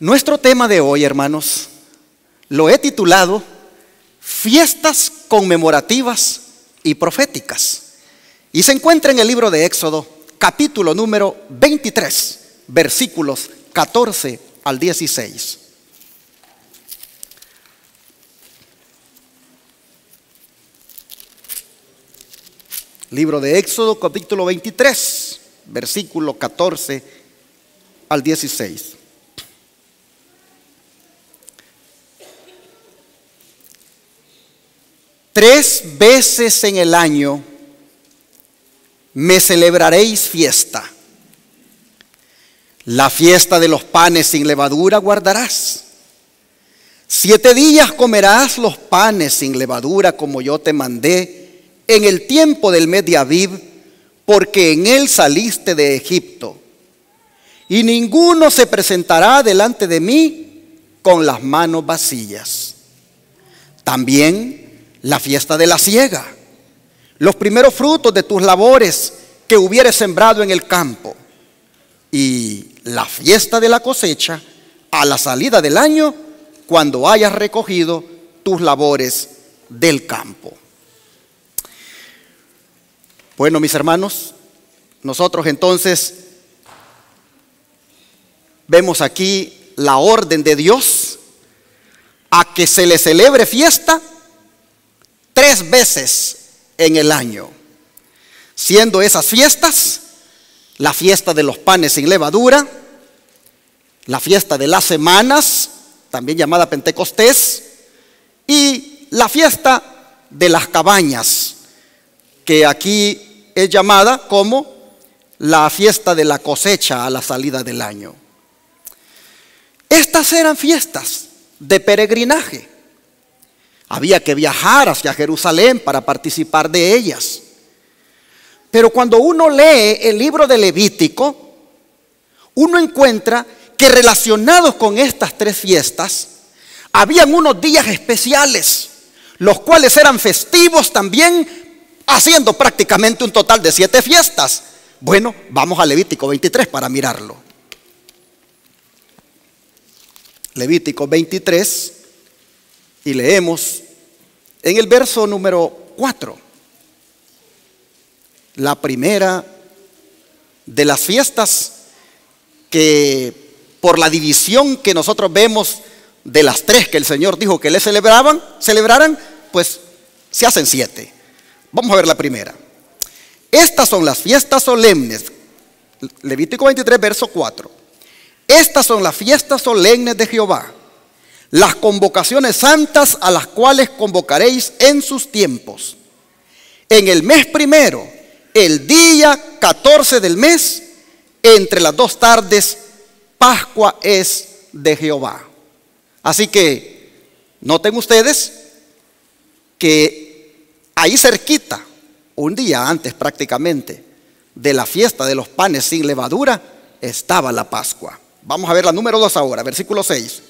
Nuestro tema de hoy, hermanos, lo he titulado Fiestas conmemorativas y proféticas. Y se encuentra en el libro de Éxodo, capítulo número 23, versículos 14 al 16. Libro de Éxodo, capítulo 23, versículo 14 al 16. Tres veces en el año me celebraréis fiesta. La fiesta de los panes sin levadura guardarás. 7 días comerás los panes sin levadura como yo te mandé en el tiempo del mes de Abib, porque en él saliste de Egipto. Y ninguno se presentará delante de mí con las manos vacías. También la fiesta de la siega, los primeros frutos de tus labores que hubieres sembrado en el campo, y la fiesta de la cosecha a la salida del año, cuando hayas recogido tus labores del campo. Bueno, mis hermanos, nosotros entonces vemos aquí la orden de Dios a que se le celebre fiesta 3 veces en el año, siendo esas fiestas la fiesta de los panes sin levadura, la fiesta de las semanas, también llamada Pentecostés, y la fiesta de las cabañas, que aquí es llamada como la fiesta de la cosecha a la salida del año. Estas eran fiestas de peregrinaje. Había que viajar hacia Jerusalén para participar de ellas. Pero cuando uno lee el libro de Levítico, uno encuentra que relacionados con estas 3 fiestas, habían unos días especiales, los cuales eran festivos también, haciendo prácticamente un total de 7 fiestas. Bueno, vamos a Levítico 23 para mirarlo. Levítico 23, y leemos en el verso número 4, la primera de las fiestas que por la división que nosotros vemos de las 3 que el Señor dijo que le celebraran, pues se hacen 7. Vamos a ver la primera. Estas son las fiestas solemnes. Levítico 23, verso 4. Estas son las fiestas solemnes de Jehová, las convocaciones santas a las cuales convocaréis en sus tiempos. En el mes primero, el día 14 del mes, entre las 2 tardes, Pascua es de Jehová. Así que noten ustedes que ahí cerquita, un día antes prácticamente de la fiesta de los panes sin levadura, estaba la Pascua. Vamos a ver la número 2 ahora, versículo 6.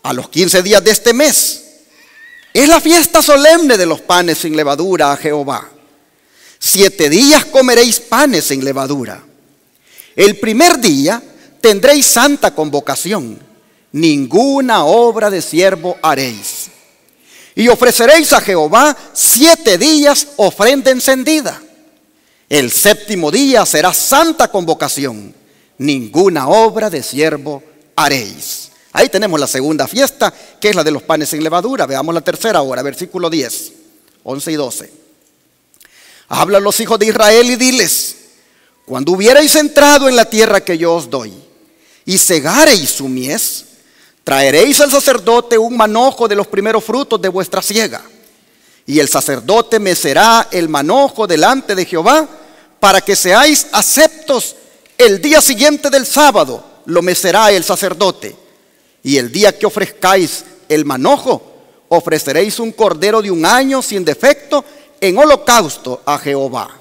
A los 15 días de este mes es la fiesta solemne de los panes sin levadura a Jehová. 7 días comeréis panes sin levadura. El primer día tendréis santa convocación. Ninguna obra de siervo haréis. Y ofreceréis a Jehová 7 días ofrenda encendida. El 7º día será santa convocación. Ninguna obra de siervo haréis. Ahí tenemos la segunda fiesta, que es la de los panes sin levadura. Veamos la tercera ahora, versículo 10, 11 y 12. Habla a los hijos de Israel y diles: cuando hubierais entrado en la tierra que yo os doy, y segareis su mies, traeréis al sacerdote un manojo de los primeros frutos de vuestra siega. Y el sacerdote mecerá el manojo delante de Jehová, para que seáis aceptos. El día siguiente del sábado lo mecerá el sacerdote. Y el día que ofrezcáis el manojo, ofreceréis un cordero de 1 año sin defecto en holocausto a Jehová.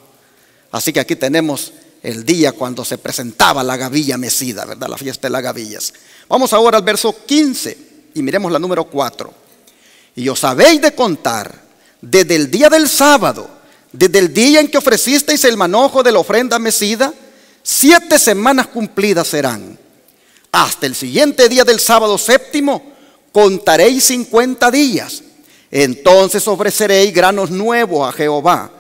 Así que aquí tenemos el día cuando se presentaba la gavilla mecida, ¿verdad? La fiesta de las gavillas. Vamos ahora al verso 15 y miremos la número 4. Y os habéis de contar desde el día del sábado, desde el día en que ofrecisteis el manojo de la ofrenda mecida, 7 semanas cumplidas serán. Hasta el siguiente día del sábado séptimo contaréis 50 días. Entonces ofreceréis granos nuevos a Jehová.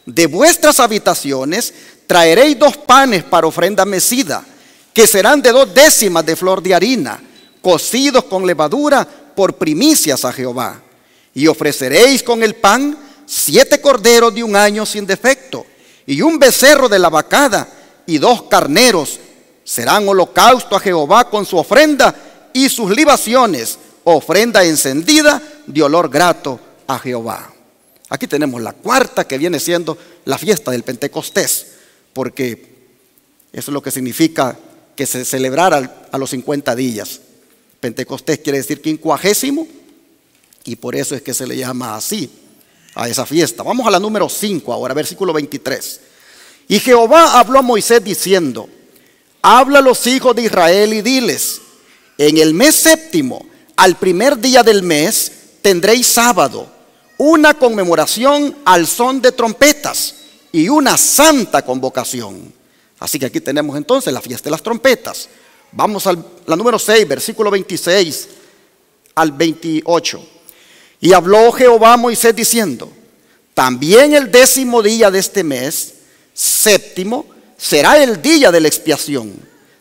De vuestras habitaciones traeréis 2 panes para ofrenda mecida, que serán de 2 décimas de flor de harina, cocidos con levadura por primicias a Jehová. Y ofreceréis con el pan 7 corderos de 1 año sin defecto, y 1 becerro de la vacada, y 2 carneros. Serán holocausto a Jehová con su ofrenda y sus libaciones, ofrenda encendida de olor grato a Jehová. Aquí tenemos la cuarta, que viene siendo la fiesta del Pentecostés, porque eso es lo que significa que se celebrara a los 50 días. Pentecostés quiere decir 50, y por eso es que se le llama así a esa fiesta. Vamos a la número 5 ahora, versículo 23. Y Jehová habló a Moisés diciendo: habla a los hijos de Israel y diles: en el mes séptimo, al primer día del mes, tendréis sábado, una conmemoración al son de trompetas y una santa convocación. Así que aquí tenemos entonces la fiesta de las trompetas. Vamos a la número 6, versículo 26 al 28. Y habló Jehová a Moisés diciendo: también el 10º día de este mes, séptimo, será el día de la expiación.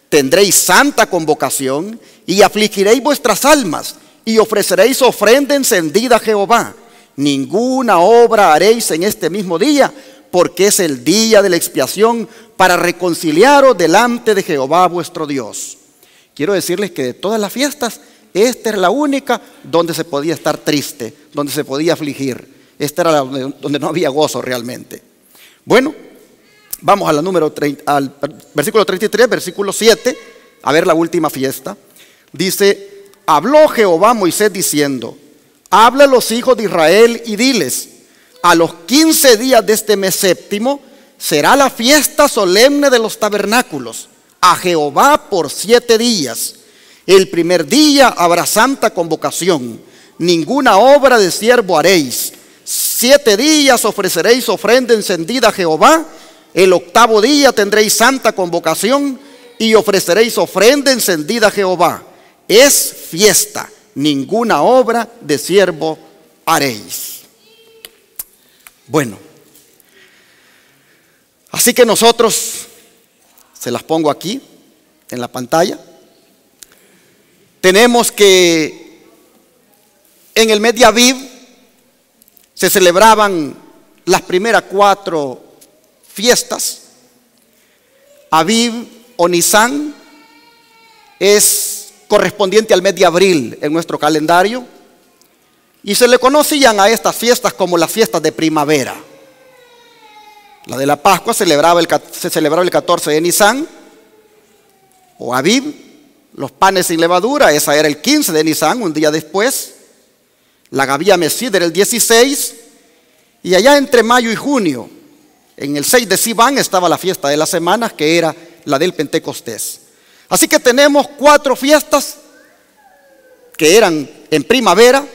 Tendréis santa convocación y afligiréis vuestras almas y ofreceréis ofrenda encendida a Jehová. Ninguna obra haréis en este mismo día, porque es el día de la expiación para reconciliaros delante de Jehová vuestro Dios. Quiero decirles que de todas las fiestas, esta era la única donde se podía estar triste, donde se podía afligir. Esta era donde no había gozo realmente. Bueno, vamos a la número 30, al versículo 33, versículo 7, a ver la última fiesta. Dice: habló Jehová a Moisés diciendo: habla a los hijos de Israel y diles: a los 15 días de este mes séptimo será la fiesta solemne de los tabernáculos a Jehová por 7 días. El primer día habrá santa convocación, ninguna obra de siervo haréis. 7 días ofreceréis ofrenda encendida a Jehová. El 8º día tendréis santa convocación y ofreceréis ofrenda encendida a Jehová. Es fiesta, ninguna obra de siervo haréis. Bueno, así que nosotros, se las pongo aquí en la pantalla, tenemos que en el mes de Aviv se celebraban las primeras 4 fiestas. Aviv o Nisán es correspondiente al mes de abril en nuestro calendario, y se le conocían a estas fiestas como las fiestas de primavera. La de la Pascua se celebraba el 14 de Nisán o Aviv. Los panes sin levadura, esa era el 15 de Nisán, un día después. La Gavia Mesid era el 16, y allá entre mayo y junio, en el 6 de Sivan, estaba la fiesta de las semanas, que era la del Pentecostés. Así que tenemos 4 fiestas que eran en primavera,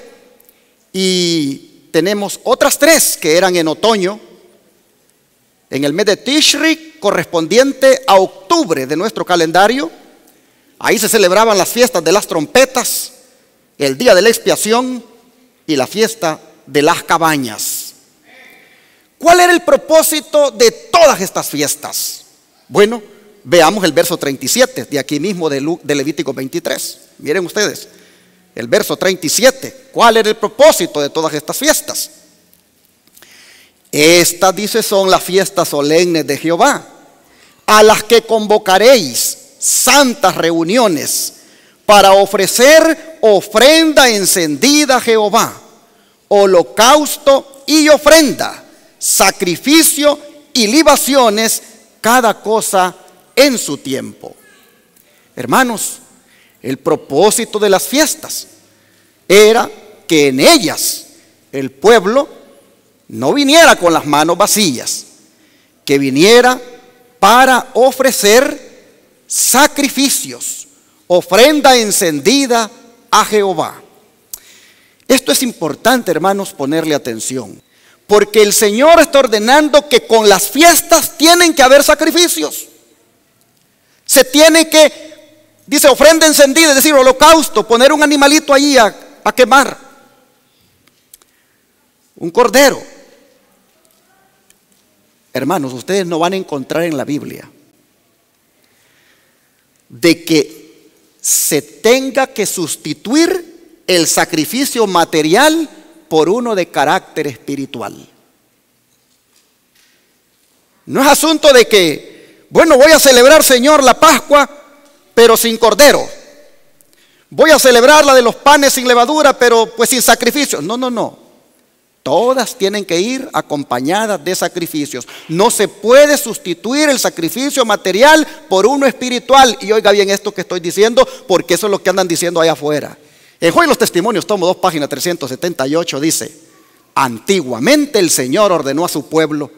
y tenemos otras 3 que eran en otoño, en el mes de Tishri, correspondiente a octubre de nuestro calendario. Ahí se celebraban las fiestas de las trompetas, el día de la expiación y la fiesta de las cabañas. ¿Cuál era el propósito de todas estas fiestas? Bueno, veamos el verso 37 de aquí mismo de Levítico 23. Miren ustedes, el verso 37. ¿Cuál era el propósito de todas estas fiestas? Estas, dice, son las fiestas solemnes de Jehová, a las que convocaréis santas reuniones para ofrecer ofrenda encendida a Jehová, holocausto y ofrenda, sacrificio y libaciones, cada cosa en su tiempo. Hermanos, el propósito de las fiestas era que en ellas el pueblo no viniera con las manos vacías, que viniera para ofrecer sacrificios, ofrenda encendida a Jehová. Esto es importante, hermanos, ponerle atención, porque el Señor está ordenando que con las fiestas tienen que haber sacrificios. Se tiene que Dice ofrenda encendida, es decir, holocausto, poner un animalito allí a quemar. Un cordero. Hermanos, ustedes no van a encontrar en la Biblia de que se tenga que sustituir el sacrificio material por uno de carácter espiritual. No es asunto de que, bueno, voy a celebrar, Señor, la Pascua, pero sin cordero. Voy a celebrar la de los panes sin levadura, pero pues sin sacrificio. No, no, no. Todas tienen que ir acompañadas de sacrificios. No se puede sustituir el sacrificio material por uno espiritual. Y oiga bien esto que estoy diciendo, porque eso es lo que andan diciendo allá afuera. En Juan los Testimonios, tomo 2, página 378, dice: antiguamente el Señor ordenó a su pueblo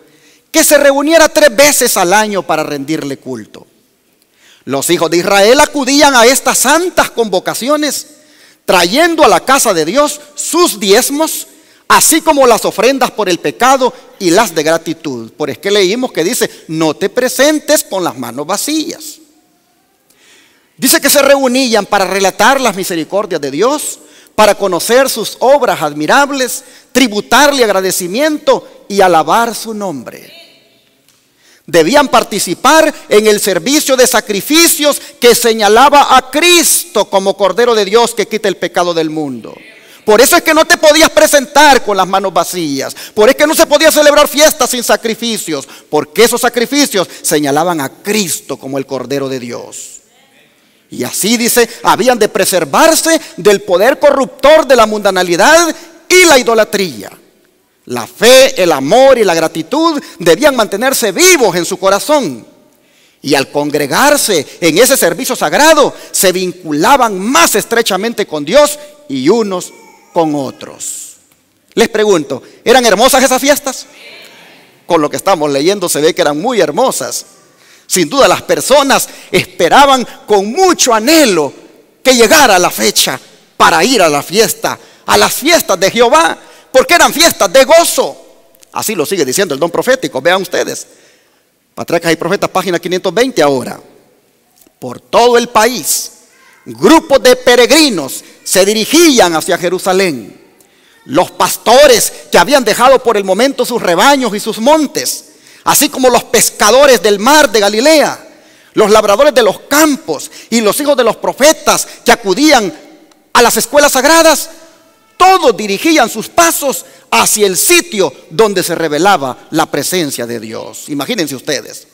que se reuniera 3 veces al año para rendirle culto. Los hijos de Israel acudían a estas santas convocaciones, trayendo a la casa de Dios sus diezmos, así como las ofrendas por el pecado y las de gratitud. Por es que leímos que dice: no te presentes con las manos vacías. Dice que se reunían para relatar las misericordias de Dios, para conocer sus obras admirables, tributarle agradecimiento y alabar su nombre. Debían participar en el servicio de sacrificios que señalaba a Cristo como Cordero de Dios que quita el pecado del mundo. Por eso es que no te podías presentar con las manos vacías. Por eso es que no se podía celebrar fiestas sin sacrificios, porque esos sacrificios señalaban a Cristo como el Cordero de Dios. Y así dice, habían de preservarse del poder corruptor de la mundanalidad y la idolatría. La fe, el amor y la gratitud debían mantenerse vivos en su corazón. Y al congregarse en ese servicio sagrado, se vinculaban más estrechamente con Dios y unos con otros. Les pregunto, ¿eran hermosas esas fiestas? Con lo que estamos leyendo se ve que eran muy hermosas. Sin duda las personas esperaban con mucho anhelo que llegara la fecha para ir a la fiesta, a las fiestas de Jehová, porque eran fiestas de gozo. Así lo sigue diciendo el don profético. Vean ustedes, Patriarcas y Profetas, página 520 ahora. Por todo el país, grupos de peregrinos se dirigían hacia Jerusalén. Los pastores que habían dejado por el momento sus rebaños y sus montes, así como los pescadores del mar de Galilea, los labradores de los campos y los hijos de los profetas que acudían a las escuelas sagradas, todos dirigían sus pasos hacia el sitio donde se revelaba la presencia de Dios. Imagínense ustedes,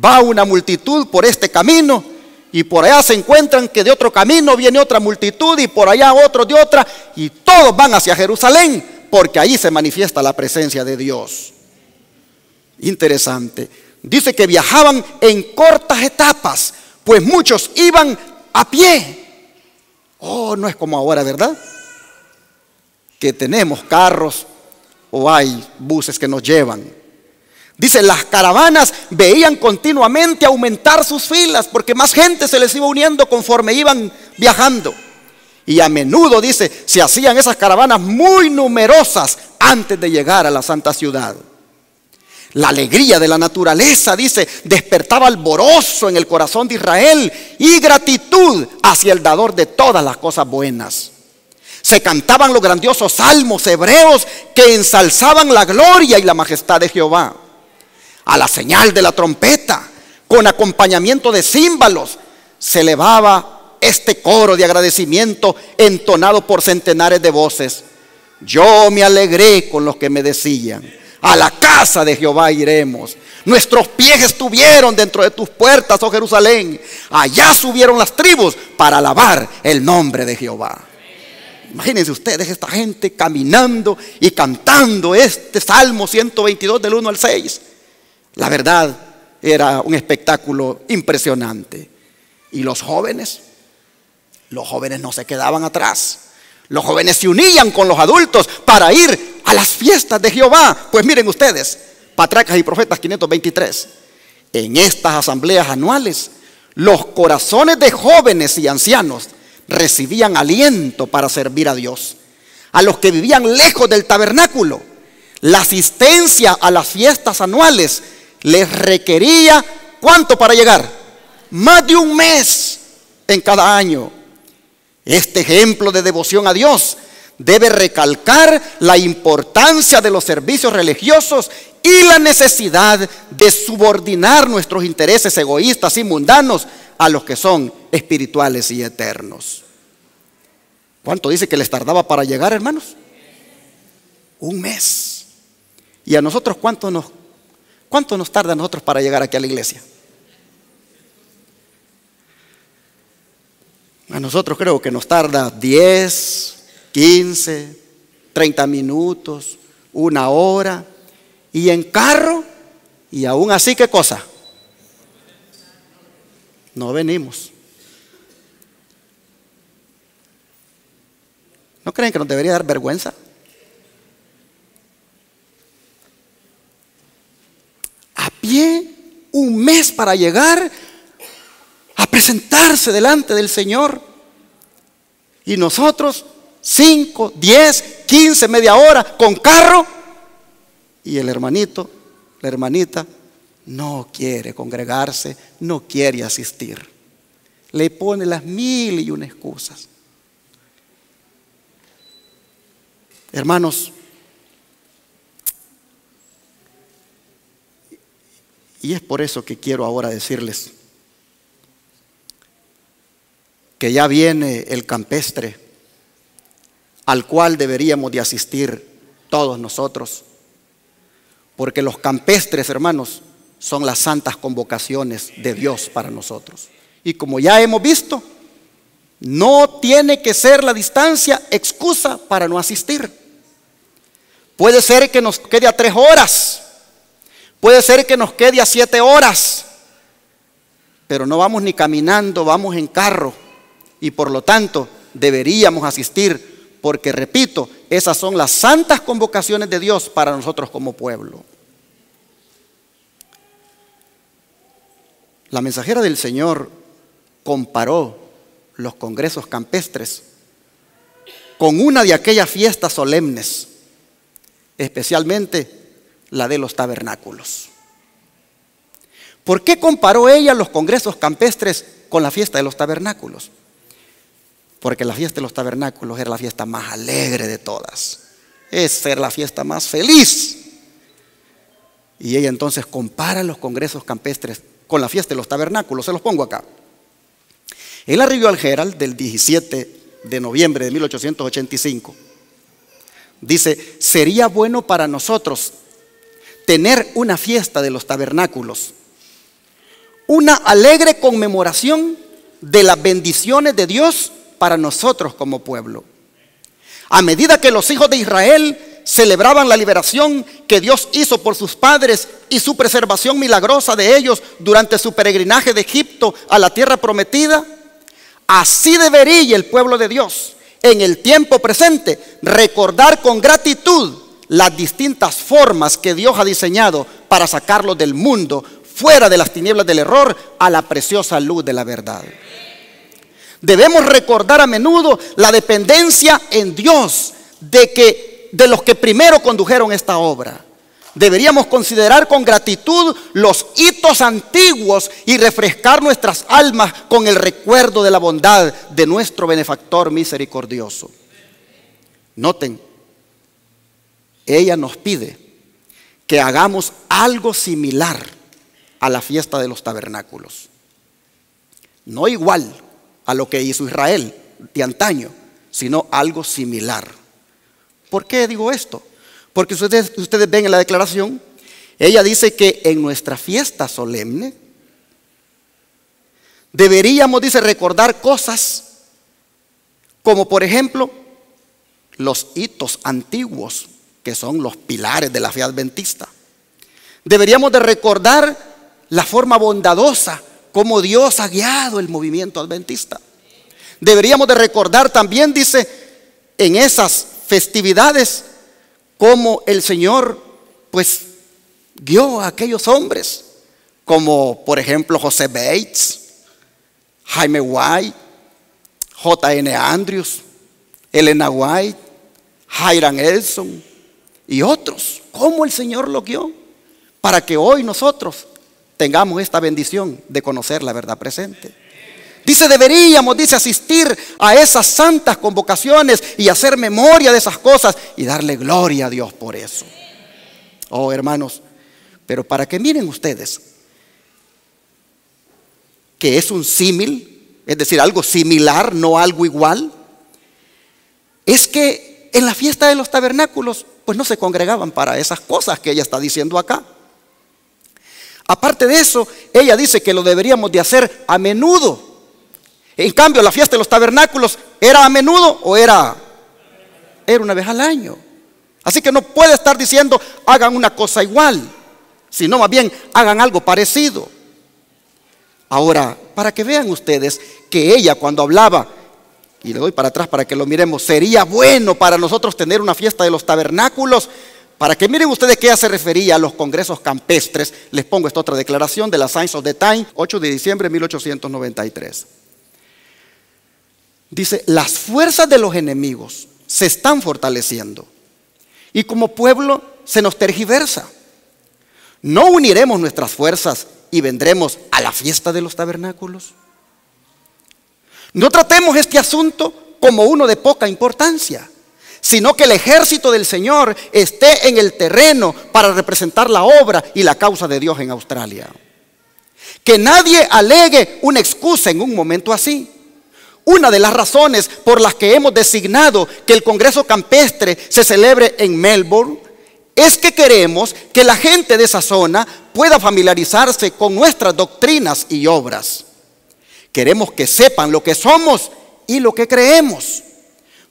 va una multitud por este camino y por allá se encuentran que de otro camino viene otra multitud y por allá otros de otra, y todos van hacia Jerusalén porque ahí se manifiesta la presencia de Dios. Interesante. Dice que viajaban en cortas etapas, pues muchos iban a pie. Oh, no es como ahora, ¿verdad? Que tenemos carros o hay buses que nos llevan. Dice, las caravanas veían continuamente aumentar sus filas porque más gente se les iba uniendo conforme iban viajando. Y a menudo, dice, se hacían esas caravanas muy numerosas antes de llegar a la santa ciudad. La alegría de la naturaleza, dice, despertaba alborozo en el corazón de Israel y gratitud hacia el dador de todas las cosas buenas. Se cantaban los grandiosos salmos hebreos que ensalzaban la gloria y la majestad de Jehová. A la señal de la trompeta, con acompañamiento de címbalos, se elevaba este coro de agradecimiento entonado por centenares de voces. Yo me alegré con los que me decían: a la casa de Jehová iremos. Nuestros pies estuvieron dentro de tus puertas, oh Jerusalén. Allá subieron las tribus para alabar el nombre de Jehová. Imagínense ustedes esta gente caminando y cantando este Salmo 122 del 1 al 6. La verdad era un espectáculo impresionante. Y los jóvenes no se quedaban atrás. Los jóvenes se unían con los adultos para ir a las fiestas de Jehová. Pues miren ustedes, Patriarcas y Profetas 523. En estas asambleas anuales, los corazones de jóvenes y ancianos recibían aliento para servir a Dios. A los que vivían lejos del tabernáculo, la asistencia a las fiestas anuales les requería, ¿cuánto para llegar? Más de un mes. en cada año. Este ejemplo de devoción a Dios debe recalcar la importancia de los servicios religiosos y la necesidad de subordinar nuestros intereses egoístas y mundanos a los que son espirituales y eternos. ¿Cuánto dice que les tardaba para llegar, hermanos? Un mes. ¿Y a nosotros cuánto nos tarda a nosotros para llegar aquí a la iglesia? A nosotros creo que nos tarda 10, 15, 30 minutos, 1 hora. Y en carro, y aún así, ¿qué cosa? No venimos. ¿No creen que nos debería dar vergüenza? A pie, un mes para llegar a presentarse delante del Señor. Y nosotros 5, 10, 15, media hora con carro. Y el hermanito, la hermanita, no quiere congregarse, no quiere asistir. Le pone las 1001 excusas. Hermanos, y es por eso que quiero ahora decirles que ya viene el campestre al cual deberíamos de asistir todos nosotros, porque los campestres, hermanos, son las santas convocaciones de Dios para nosotros. Y como ya hemos visto, no tiene que ser la distancia excusa para no asistir. Puede ser que nos quede a 3 horas, puede ser que nos quede a 7 horas, pero no vamos ni caminando, vamos en carro, y por lo tanto deberíamos asistir, porque repito, esas son las santas convocaciones de Dios para nosotros como pueblo. La mensajera del Señor comparó los congresos campestres con una de aquellas fiestas solemnes, especialmente la de los tabernáculos. ¿Por qué comparó ella los congresos campestres con la fiesta de los tabernáculos? Porque la fiesta de los tabernáculos era la fiesta más alegre de todas. Esa era la fiesta más feliz. Y ella entonces compara los congresos campestres con la fiesta de los tabernáculos. Se los pongo acá. En la Review Herald del 17 de noviembre de 1885 dice: sería bueno para nosotros tener una fiesta de los tabernáculos, una alegre conmemoración de las bendiciones de Dios para nosotros como pueblo. A medida que los hijos de Israel celebraban la liberación que Dios hizo por sus padres y su preservación milagrosa de ellos durante su peregrinaje de Egipto a la tierra prometida, así debería el pueblo de Dios en el tiempo presente recordar con gratitud las distintas formas que Dios ha diseñado para sacarlos del mundo, fuera de las tinieblas del error, a la preciosa luz de la verdad. Debemos recordar a menudo la dependencia en Dios de los que primero condujeron esta obra. Deberíamos considerar con gratitud los hitos antiguos y refrescar nuestras almas con el recuerdo de la bondad de nuestro benefactor misericordioso. Noten, ella nos pide que hagamos algo similar a la fiesta de los tabernáculos. No igual a lo que hizo Israel de antaño, sino algo similar. ¿Por qué digo esto? Porque ustedes ven en la declaración, ella dice que en nuestra fiesta solemne deberíamos, dice, recordar cosas como por ejemplo los hitos antiguos, que son los pilares de la fe adventista. Deberíamos de recordar la forma bondadosa como Dios ha guiado el movimiento adventista. Deberíamos de recordar también, dice, en esas festividades, cómo el Señor pues guió a aquellos hombres, como por ejemplo José Bates, Jaime White, J.N. Andrews, Elena White, Hiram Elson y otros. Cómo el Señor lo guió para que hoy nosotros tengamos esta bendición de conocer la verdad presente. Dice, deberíamos, dice, asistir a esas santas convocaciones y hacer memoria de esas cosas y darle gloria a Dios por eso. Oh, hermanos, pero para que miren ustedes que es un símil, es decir, algo similar, no algo igual, es que en la fiesta de los tabernáculos pues no se congregaban para esas cosas que ella está diciendo acá. Aparte de eso, ella dice que lo deberíamos de hacer a menudo. En cambio, la fiesta de los tabernáculos, ¿era a menudo o era una vez al año? Así que no puede estar diciendo hagan una cosa igual, sino más bien hagan algo parecido. Ahora, para que vean ustedes que ella cuando hablaba, y le doy para atrás para que lo miremos, sería bueno para nosotros tener una fiesta de los tabernáculos. Para que miren ustedes que ella se refería a los congresos campestres, les pongo esta otra declaración de la Signs of the Times, 8 de diciembre de 1893. Dice, las fuerzas de los enemigos se están fortaleciendo y como pueblo se nos tergiversa. ¿No uniremos nuestras fuerzas y vendremos a la fiesta de los tabernáculos? No tratemos este asunto como uno de poca importancia, sino que el ejército del Señor esté en el terreno para representar la obra y la causa de Dios en Australia. Que nadie alegue una excusa en un momento así. Una de las razones por las que hemos designado que el Congreso Campestre se celebre en Melbourne es que queremos que la gente de esa zona pueda familiarizarse con nuestras doctrinas y obras. Queremos que sepan lo que somos y lo que creemos.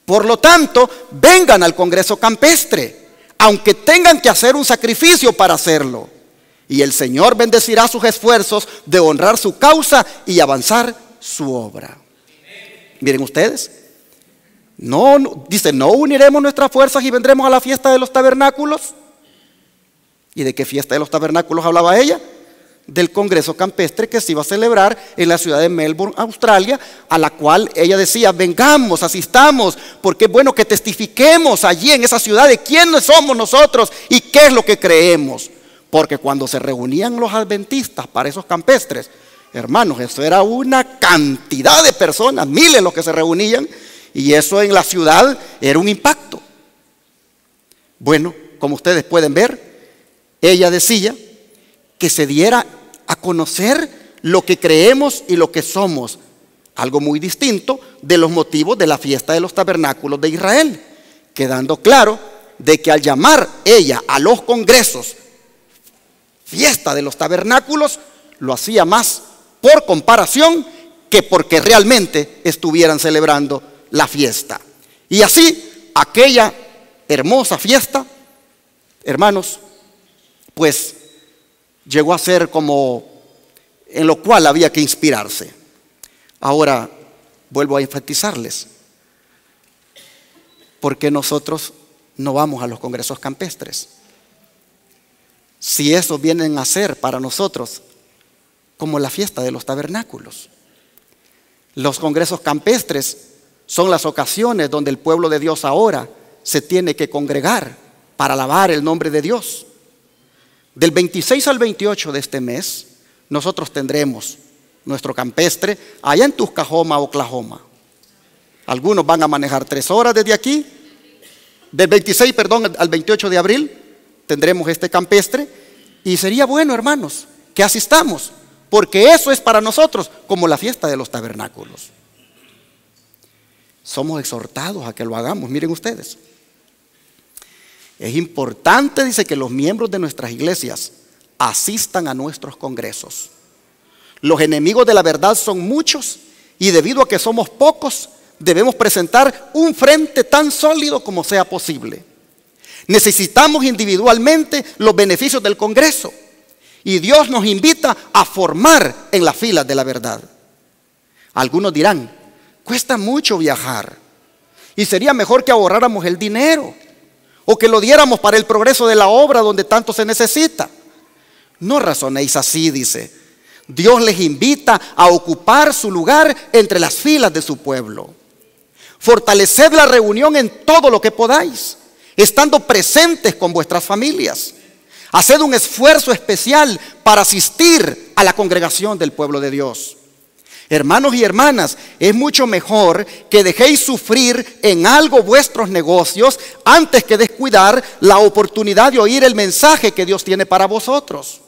Por lo tanto, vengan al Congreso Campestre, aunque tengan que hacer un sacrificio para hacerlo. Y el Señor bendecirá sus esfuerzos de honrar su causa y avanzar su obra. Miren ustedes, dice, no uniremos nuestras fuerzas y vendremos a la fiesta de los tabernáculos. ¿Y de qué fiesta de los tabernáculos hablaba ella? Del Congreso Campestre que se iba a celebrar en la ciudad de Melbourne, Australia, a la cual ella decía, vengamos, asistamos, porque es bueno que testifiquemos allí en esa ciudad de quiénes somos nosotros y qué es lo que creemos. Porque cuando se reunían los adventistas para esos campestres, hermanos, eso era una cantidad de personas, miles los que se reunían, y eso en la ciudad era un impacto. Bueno, como ustedes pueden ver, ella decía que se diera a conocer lo que creemos y lo que somos, algo muy distinto de los motivos de la fiesta de los tabernáculos de Israel, quedando claro de que al llamar ella a los congresos fiesta de los tabernáculos, lo hacía más por comparación que porque realmente estuvieran celebrando la fiesta. Y así, aquella hermosa fiesta, hermanos, pues llegó a ser como en lo cual había que inspirarse. Ahora, vuelvo a enfatizarles, ¿por qué nosotros no vamos a los congresos campestres? Si esos vienen a ser para nosotros como la fiesta de los tabernáculos. Los congresos campestres son las ocasiones donde el pueblo de Dios ahora se tiene que congregar para alabar el nombre de Dios. Del 26 al 28 de este mes, nosotros tendremos nuestro campestre allá en Tuscahoma, Oklahoma. Algunos van a manejar 3 horas desde aquí. Del 26, al 28 de abril tendremos este campestre. Y sería bueno, hermanos, que asistamos, porque eso es para nosotros como la fiesta de los tabernáculos. Somos exhortados a que lo hagamos. Miren ustedes, es importante, dice, que los miembros de nuestras iglesias asistan a nuestros congresos. Los enemigos de la verdad son muchos y debido a que somos pocos, debemos presentar un frente tan sólido como sea posible. Necesitamos individualmente los beneficios del Congreso y Dios nos invita a formar en las filas de la verdad. Algunos dirán, cuesta mucho viajar y sería mejor que ahorráramos el dinero o que lo diéramos para el progreso de la obra donde tanto se necesita. No razonéis así, dice. Dios les invita a ocupar su lugar entre las filas de su pueblo. Fortaleced la reunión en todo lo que podáis, estando presentes con vuestras familias. Haced un esfuerzo especial para asistir a la congregación del pueblo de Dios. Hermanos y hermanas, es mucho mejor que dejéis sufrir en algo vuestros negocios antes que descuidar la oportunidad de oír el mensaje que Dios tiene para vosotros.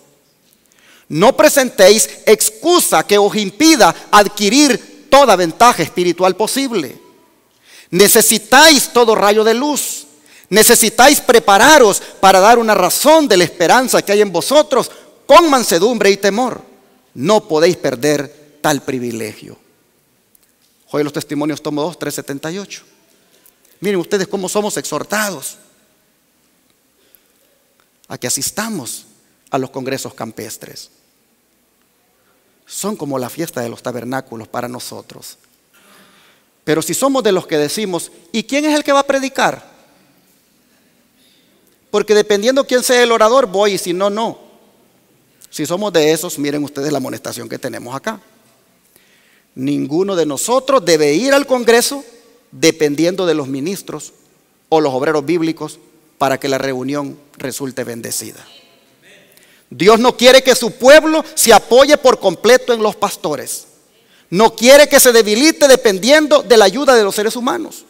No presentéis excusa que os impida adquirir toda ventaja espiritual posible. Necesitáis todo rayo de luz. Necesitáis prepararos para dar una razón de la esperanza que hay en vosotros con mansedumbre y temor. No podéis perder tal privilegio. Hoy los testimonios, tomo 2, 378. Miren ustedes cómo somos exhortados a que asistamos a los congresos campestres. Son como la fiesta de los tabernáculos para nosotros. Pero si somos de los que decimos, ¿y quién es el que va a predicar? Porque dependiendo quién sea el orador, voy, y si no, no. Si somos de esos, miren ustedes la amonestación que tenemos acá. Ninguno de nosotros debe ir al Congreso dependiendo de los ministros o los obreros bíblicos para que la reunión resulte bendecida. Dios no quiere que su pueblo se apoye por completo en los pastores. No quiere que se debilite dependiendo de la ayuda de los seres humanos.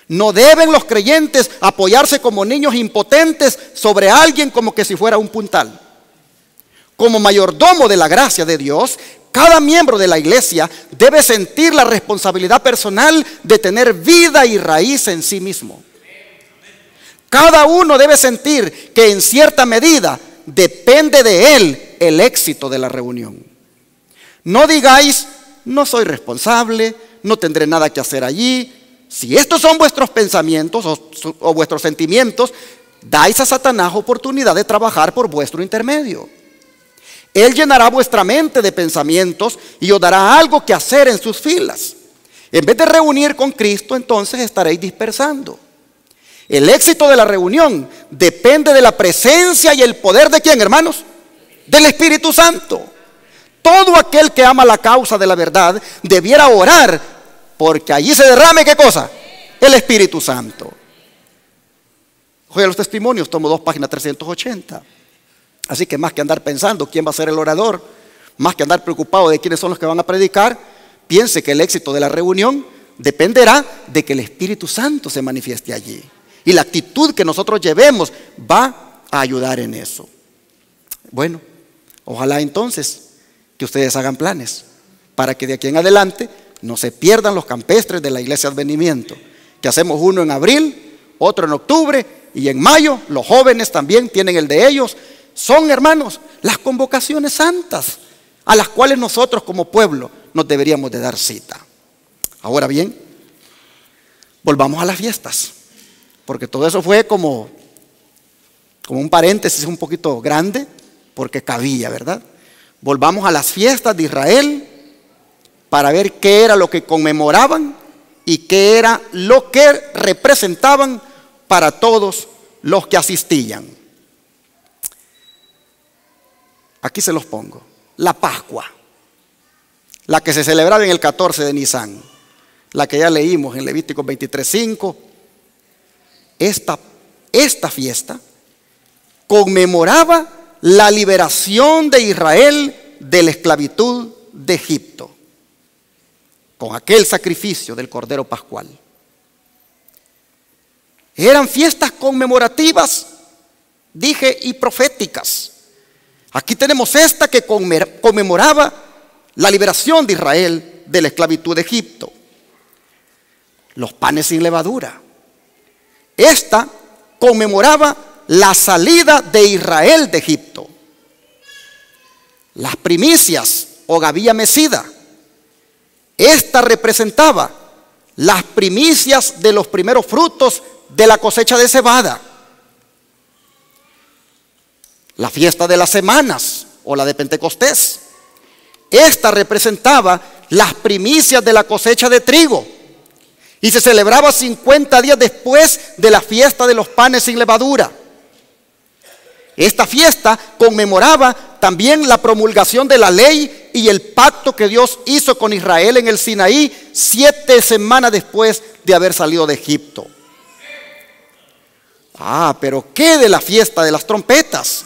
No deben los creyentes apoyarse como niños impotentes sobre alguien como que si fuera un puntal. Como mayordomo de la gracia de Dios, cada miembro de la iglesia debe sentir la responsabilidad personal de tener vida y raíz en sí mismo. Cada uno debe sentir que en cierta medida depende de él el éxito de la reunión. No digáis, no soy responsable, no tendré nada que hacer allí. Si estos son vuestros pensamientos o vuestros sentimientos, dais a Satanás oportunidad de trabajar por vuestro intermedio. Él llenará vuestra mente de pensamientos y os dará algo que hacer en sus filas. En vez de reunir con Cristo, entonces estaréis dispersando. El éxito de la reunión depende de la presencia y el poder de ¿quién, hermanos? Del Espíritu Santo. Todo aquel que ama la causa de la verdad debiera orar porque allí se derrame ¿qué cosa? El Espíritu Santo. Oye, los testimonios, tomo 2, página 380. Así que más que andar pensando quién va a ser el orador, más que andar preocupado de quiénes son los que van a predicar, piense que el éxito de la reunión dependerá de que el Espíritu Santo se manifieste allí. Y la actitud que nosotros llevemos va a ayudar en eso. Bueno, ojalá entonces que ustedes hagan planes para que de aquí en adelante no se pierdan los campestres de la Iglesia Advenimiento, que hacemos uno en abril, otro en octubre y en mayo. Los jóvenes también tienen el de ellos. Son, hermanos, las convocaciones santas a las cuales nosotros como pueblo nos deberíamos de dar cita. Ahora bien, volvamos a las fiestas, porque todo eso fue como un paréntesis un poquito grande, porque cabía, ¿verdad? Volvamos a las fiestas de Israel para ver qué era lo que conmemoraban y qué era lo que representaban para todos los que asistían. Aquí se los pongo. La Pascua, la que se celebraba en el 14 de Nisan, la que ya leímos en Levítico 23:5. Esta fiesta conmemoraba la liberación de Israel de la esclavitud de Egipto, con aquel sacrificio del Cordero Pascual. Eran fiestas conmemorativas, dije, y proféticas. Aquí tenemos esta que conmemoraba la liberación de Israel de la esclavitud de Egipto. Los panes sin levadura. Esta conmemoraba la salida de Israel de Egipto. Las primicias o gavilla mecida. Esta representaba las primicias de los primeros frutos de la cosecha de cebada. La fiesta de las semanas o la de Pentecostés. Esta representaba las primicias de la cosecha de trigo y se celebraba 50 días después de la fiesta de los panes sin levadura. Esta fiesta conmemoraba también la promulgación de la ley y el pacto que Dios hizo con Israel en el Sinaí 7 semanas después de haber salido de Egipto. Pero ¿qué de la fiesta de las trompetas?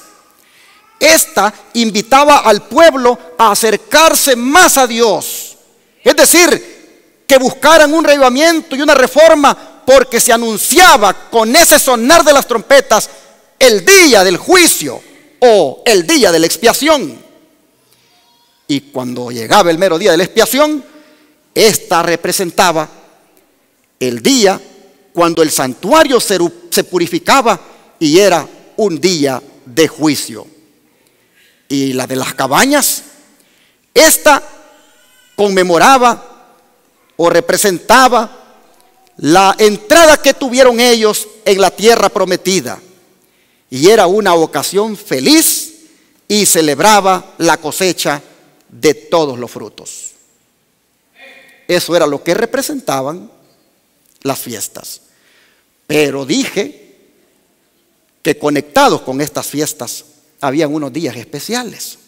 Esta invitaba al pueblo a acercarse más a Dios Es decir, que buscaran un reavivamiento y una reforma, porque se anunciaba con ese sonar de las trompetas el día del juicio o el día de la expiación. Y cuando llegaba el mero día de la expiación, esta representaba el día cuando el santuario se purificaba y era un día de juicio. Y la de las cabañas, esta conmemoraba o representaba la entrada que tuvieron ellos en la tierra prometida. Y era una ocasión feliz y celebraba la cosecha de todos los frutos. Eso era lo que representaban las fiestas. Pero dije que conectados con estas fiestas habían unos días especiales.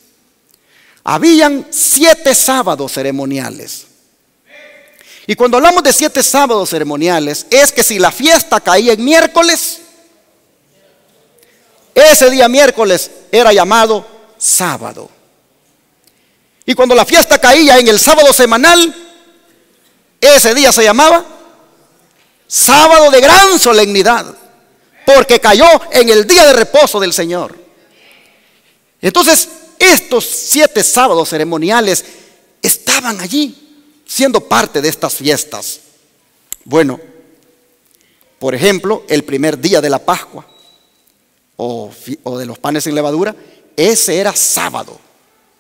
Habían 7 sábados ceremoniales. Y cuando hablamos de 7 sábados ceremoniales, es que si la fiesta caía en miércoles, ese día miércoles era llamado sábado. Y cuando la fiesta caía en el sábado semanal, ese día se llamaba sábado de gran solemnidad, porque cayó en el día de reposo del Señor. Entonces, estos 7 sábados ceremoniales estaban allí, siendo parte de estas fiestas. Bueno, por ejemplo, el primer día de la Pascua o de los panes sin levadura, ese era sábado,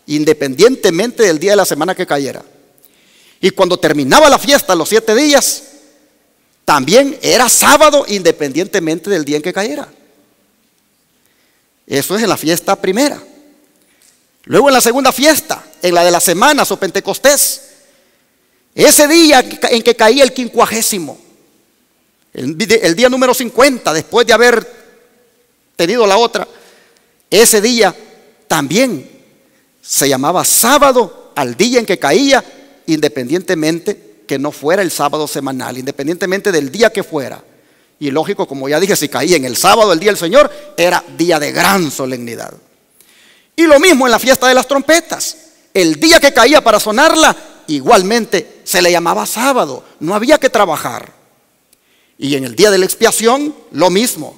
independientemente del día de la semana que cayera. Y cuando terminaba la fiesta, los 7 días, también era sábado, independientemente del día en que cayera. Eso es en la fiesta primera. Luego en la segunda fiesta, en la de las semanas o Pentecostés, ese día en que caía el 50º, el día número 50, después de haber tenido la otra, ese día también se llamaba sábado al día en que caía, independientemente que no fuera el sábado semanal, independientemente del día que fuera. Y lógico, como ya dije, si caía en el sábado, el día del Señor, era día de gran solemnidad. Y lo mismo en la fiesta de las trompetas. El día que caía para sonarla, igualmente se le llamaba sábado, no había que trabajar. Y en el día de la expiación, lo mismo.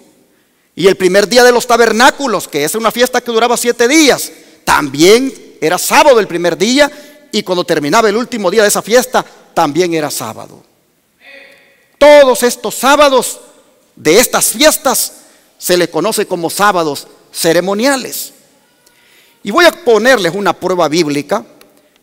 Y el primer día de los tabernáculos, que es una fiesta que duraba 7 días, también era sábado el primer día, y cuando terminaba el último día de esa fiesta, también era sábado. Todos estos sábados de estas fiestas se les conoce como sábados ceremoniales. Y voy a ponerles una prueba bíblica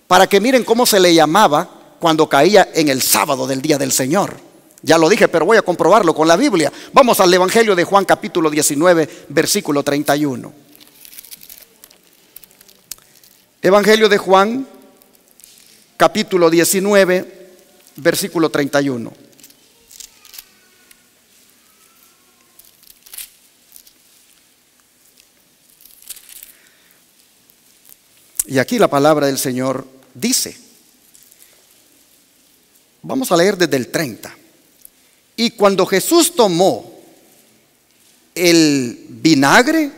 para que miren cómo se le llamaba cuando caía en el sábado del día del Señor. Ya lo dije, pero voy a comprobarlo con la Biblia. Vamos al Evangelio de Juan capítulo 19, versículo 31. Evangelio de Juan capítulo 19, versículo 31. Y aquí la palabra del Señor dice, vamos a leer desde el 30. Y cuando Jesús tomó el vinagre,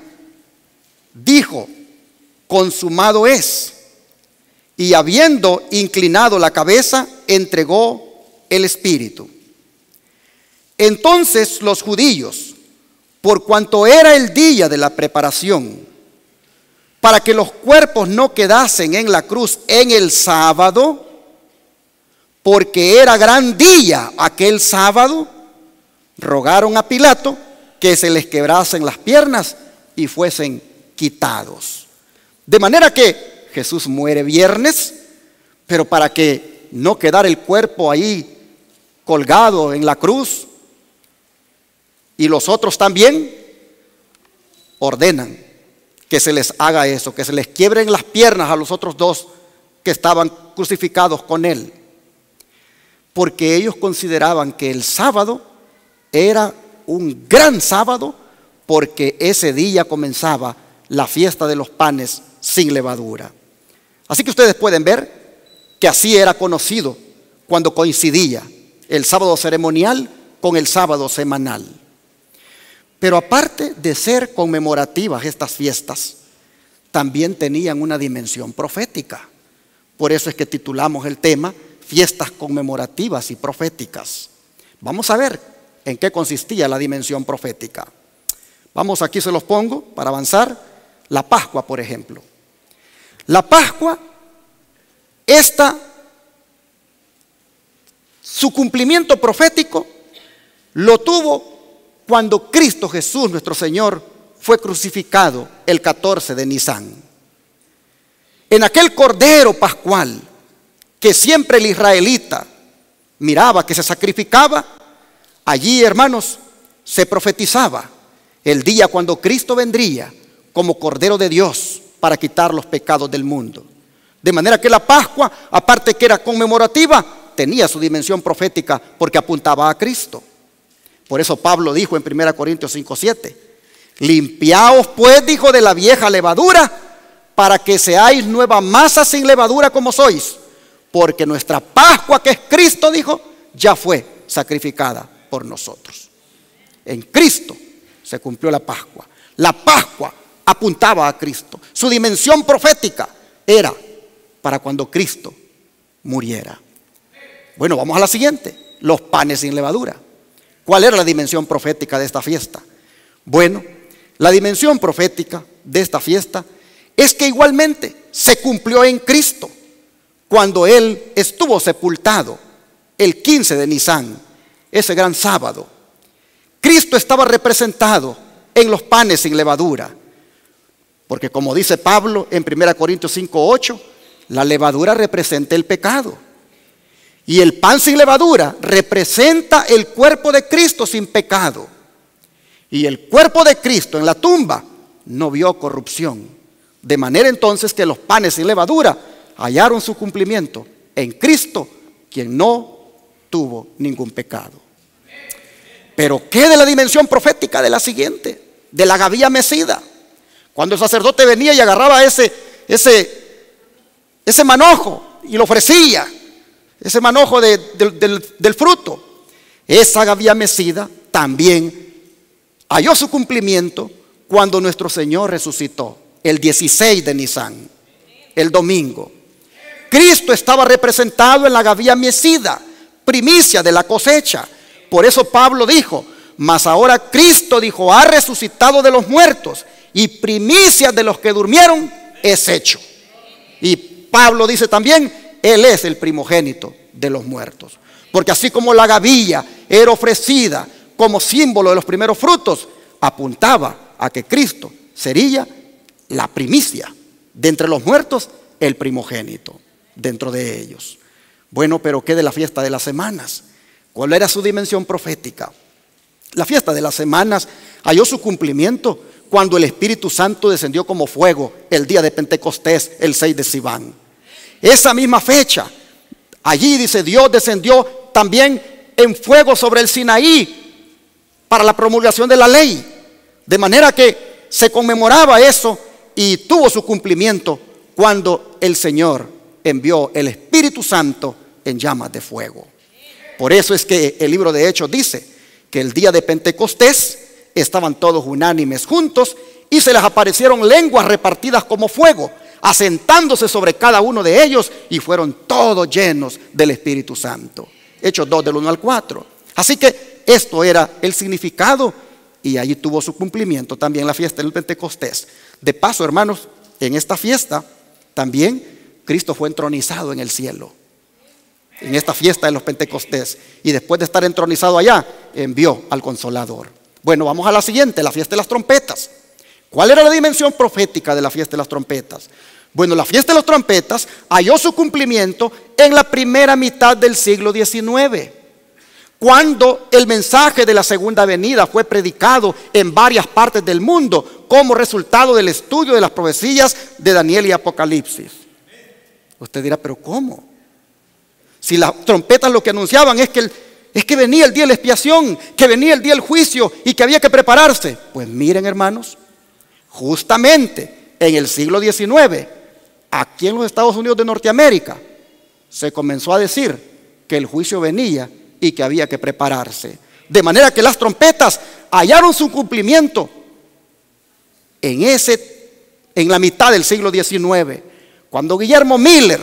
dijo, consumado es. Y habiendo inclinado la cabeza, entregó el espíritu. Entonces los judíos, por cuanto era el día de la preparación, para que los cuerpos no quedasen en la cruz en el sábado, porque era gran día aquel sábado, rogaron a Pilato que se les quebrasen las piernas y fuesen quitados. De manera que Jesús muere viernes, pero para que no quedara el cuerpo ahí colgado en la cruz, y los otros también ordenan que se les haga eso, que se les quiebren las piernas a los otros 2 que estaban crucificados con él, porque ellos consideraban que el sábado era un gran sábado, porque ese día comenzaba la fiesta de los panes sin levadura. Así que ustedes pueden ver que así era conocido cuando coincidía el sábado ceremonial con el sábado semanal. Pero aparte de ser conmemorativas estas fiestas, también tenían una dimensión profética. Por eso es que titulamos el tema fiestas conmemorativas y proféticas. Vamos a ver en qué consistía la dimensión profética. Vamos, aquí se los pongo para avanzar. La Pascua, por ejemplo. La Pascua, su cumplimiento profético lo tuvo cuando Cristo Jesús, nuestro Señor, fue crucificado el 14 de Nisan. En aquel cordero pascual que siempre el israelita miraba que se sacrificaba, allí, hermanos, se profetizaba el día cuando Cristo vendría como Cordero de Dios para quitar los pecados del mundo. De manera que la Pascua, aparte que era conmemorativa, tenía su dimensión profética porque apuntaba a Cristo. Por eso Pablo dijo en 1 Corintios 5:7, limpiaos pues, dijo, de la vieja levadura, para que seáis nueva masa sin levadura como sois, porque nuestra Pascua, que es Cristo, dijo, ya fue sacrificada por nosotros. En Cristo se cumplió la Pascua. La Pascua apuntaba a Cristo. Su dimensión profética era para cuando Cristo muriera. Bueno, vamos a la siguiente. Los panes sin levadura. ¿Cuál era la dimensión profética de esta fiesta? Bueno, la dimensión profética de esta fiesta es que igualmente se cumplió en Cristo cuando Él estuvo sepultado el 15 de Nisan, ese gran sábado. Cristo estaba representado en los panes sin levadura, porque como dice Pablo en 1 Corintios 5:8, la levadura representa el pecado y el pan sin levadura representa el cuerpo de Cristo sin pecado. Y el cuerpo de Cristo en la tumba no vio corrupción, de manera entonces que los panes sin levadura hallaron su cumplimiento en Cristo, quien no tuvo ningún pecado. Pero ¿qué de la dimensión profética de la siguiente? De la gavilla mecida. Cuando el sacerdote venía y agarraba ese manojo y lo ofrecía, ese manojo del fruto, esa gavilla mecida también halló su cumplimiento cuando nuestro Señor resucitó el 16 de Nisan, el domingo. Cristo estaba representado en la gavilla mecida, primicia de la cosecha. Por eso Pablo dijo, mas ahora Cristo, dijo, ha resucitado de los muertos y primicia de los que durmieron es hecho. Y Pablo dice también, Él es el primogénito de los muertos. Porque así como la gavilla era ofrecida como símbolo de los primeros frutos, apuntaba a que Cristo sería la primicia de entre los muertos, el primogénito dentro de ellos. Bueno, pero ¿qué de la fiesta de las semanas? ¿Cuál era su dimensión profética? La fiesta de las semanas halló su cumplimiento cuando el Espíritu Santo descendió como fuego el día de Pentecostés, el 6 de Sivan. Esa misma fecha, allí dice, Dios descendió también en fuego sobre el Sinaí para la promulgación de la ley. De manera que se conmemoraba eso y tuvo su cumplimiento cuando el Señor envió el Espíritu Santo en llamas de fuego. Por eso es que el libro de Hechos dice que el día de Pentecostés estaban todos unánimes juntos y se les aparecieron lenguas repartidas como fuego, asentándose sobre cada uno de ellos, y fueron todos llenos del Espíritu Santo. Hechos 2 del 1 al 4. Así que esto era el significado y allí tuvo su cumplimiento también la fiesta del Pentecostés. De paso, hermanos, en esta fiesta también Cristo fue entronizado en el cielo, en esta fiesta de los Pentecostés, y después de estar entronizado allá, envió al Consolador. Bueno, vamos a la siguiente, la fiesta de las trompetas. ¿Cuál era la dimensión profética de la fiesta de las trompetas? Bueno, la fiesta de las trompetas halló su cumplimiento en la primera mitad del siglo XIX, cuando el mensaje de la segunda venida fue predicado en varias partes del mundo como resultado del estudio de las profecías de Daniel y Apocalipsis. Usted dirá, ¿pero cómo? Si las trompetas lo que anunciaban es que venía el día de la expiación, que venía el día del juicio y que había que prepararse. Pues miren, hermanos, justamente en el siglo XIX, aquí en los Estados Unidos de Norteamérica, se comenzó a decir que el juicio venía y que había que prepararse. De manera que las trompetas hallaron su cumplimiento en la mitad del siglo XIX, cuando Guillermo Miller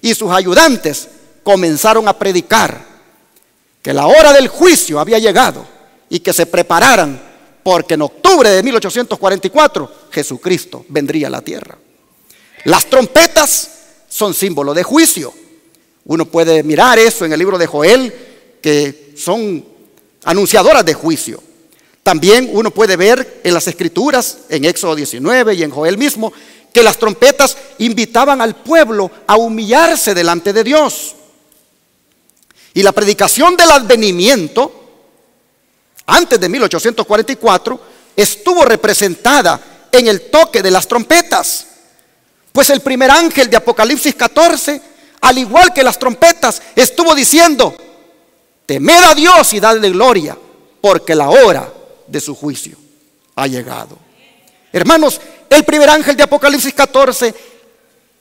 y sus ayudantes comenzaron a predicar que la hora del juicio había llegado y que se prepararan, porque en octubre de 1844 Jesucristo vendría a la tierra. Las trompetas son símbolo de juicio. Uno puede mirar eso en el libro de Joel, que son anunciadoras de juicio. También uno puede ver en las Escrituras, en Éxodo 19 y en Joel mismo, que las trompetas invitaban al pueblo a humillarse delante de Dios. Y la predicación del advenimiento, antes de 1844, estuvo representada en el toque de las trompetas. Pues el primer ángel de Apocalipsis 14, al igual que las trompetas, estuvo diciendo: temed a Dios y dadle gloria, porque la hora de su juicio ha llegado. Hermanos, el primer ángel de Apocalipsis 14